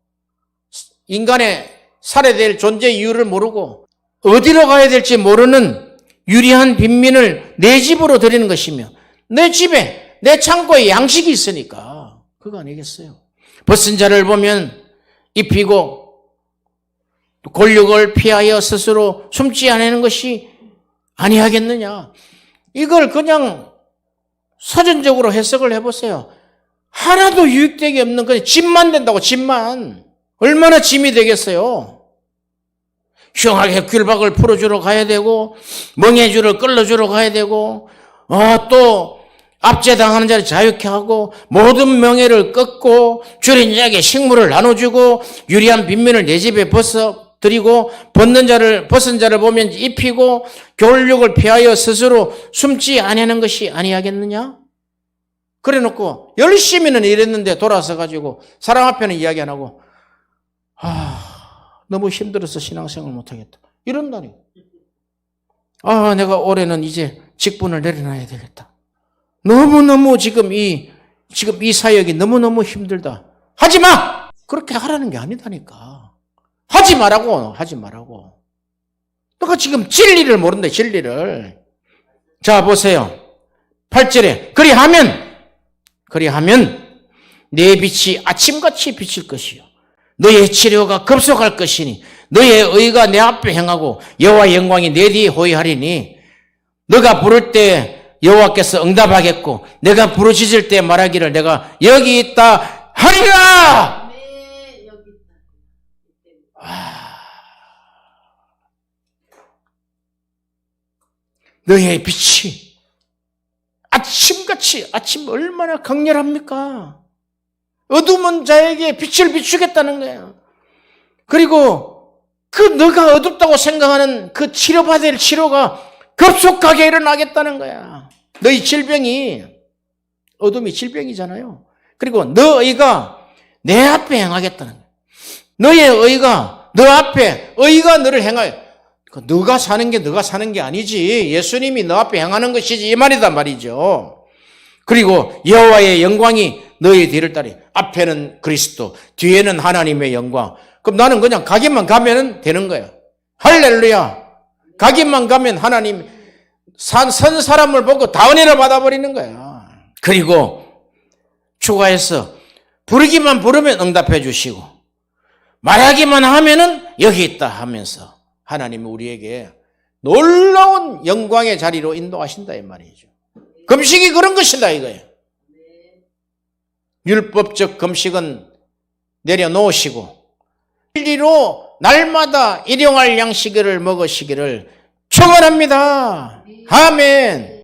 인간의 살아야 존재 이유를 모르고 어디로 가야 될지 모르는 유리한 빈민을 내 집으로 들이는 것이며 내 집에 내 창고에 양식이 있으니까 그거 아니겠어요. 벗은 자를 보면 입히고 권력을 피하여 스스로 숨지 않는 것이 아니하겠느냐. 이걸 그냥 서전적으로 해석을 해보세요. 하나도 유익되게 없는 그냥 짐만 된다고. 짐만. 얼마나 짐이 되겠어요. 흉하게 결박을 풀어주러 가야 되고 멍해줄을 끌어주러 가야 되고 또 압제당하는 자를 자유케 하고 모든 명예를 꺾고 줄인 자에게 식물을 나눠주고 유리한 빈민을 내 집에 드리고 벗은 자를 보면 입히고 교육을 피하여 스스로 숨지 아니하는 것이 아니하겠느냐? 그래 놓고 열심히는 일했는데 돌아서 가지고 사람 앞에는 이야기 안 하고 너무 힘들어서 신앙생활 못하겠다 이런다니. 내가 올해는 이제 직분을 내려놔야 되겠다. 너무너무 지금 이 사역이 너무너무 힘들다. 하지 마! 그렇게 하라는 게 아니다니까. 하지 말라고. 너가 지금 진리를 모른다, 진리를. 자, 보세요. 8절에 그리하면 내 빛이 아침같이 비칠 것이요 너의 치료가 급속할 것이니 너의 의가 내 앞에 행하고 여호와의 영광이 내 뒤에 호위하리니 너가 부를 때 여호와께서 응답하겠고 내가 부르짖을 때 말하기를 내가 여기 있다 하리라. 너의 빛이 아침같이, 아침 얼마나 강렬합니까? 어두운 자에게 빛을 비추겠다는 거예요. 그리고 그 너가 어둡다고 생각하는 그 치료받을 치료가 급속하게 일어나겠다는 거야. 너희 질병이, 어둠이 질병이잖아요. 그리고 너희가 내 앞에 행하겠다는 거야. 너의 의가, 너 앞에 의가 너를 행하여. 너가 사는 게 아니지. 예수님이 너 앞에 행하는 것이지. 이 말이단 말이죠. 그리고 여호와의 영광이 너희 뒤를 따리. 앞에는 그리스도, 뒤에는 하나님의 영광. 그럼 나는 그냥 가기만 가면 되는 거야. 할렐루야. 가기만 가면 하나님 선 사람을 보고 다 은혜를 받아버리는 거야. 그리고 추가해서 부르기만 부르면 응답해 주시고 말하기만 하면은 여기 있다 하면서 하나님이 우리에게 놀라운 영광의 자리로 인도하신다 이 말이죠. 금식이 그런 것이다 이거예요. 율법적 금식은 내려놓으시고 진리로 날마다 일용할 양식을 먹으시기를 축원합니다. 아멘.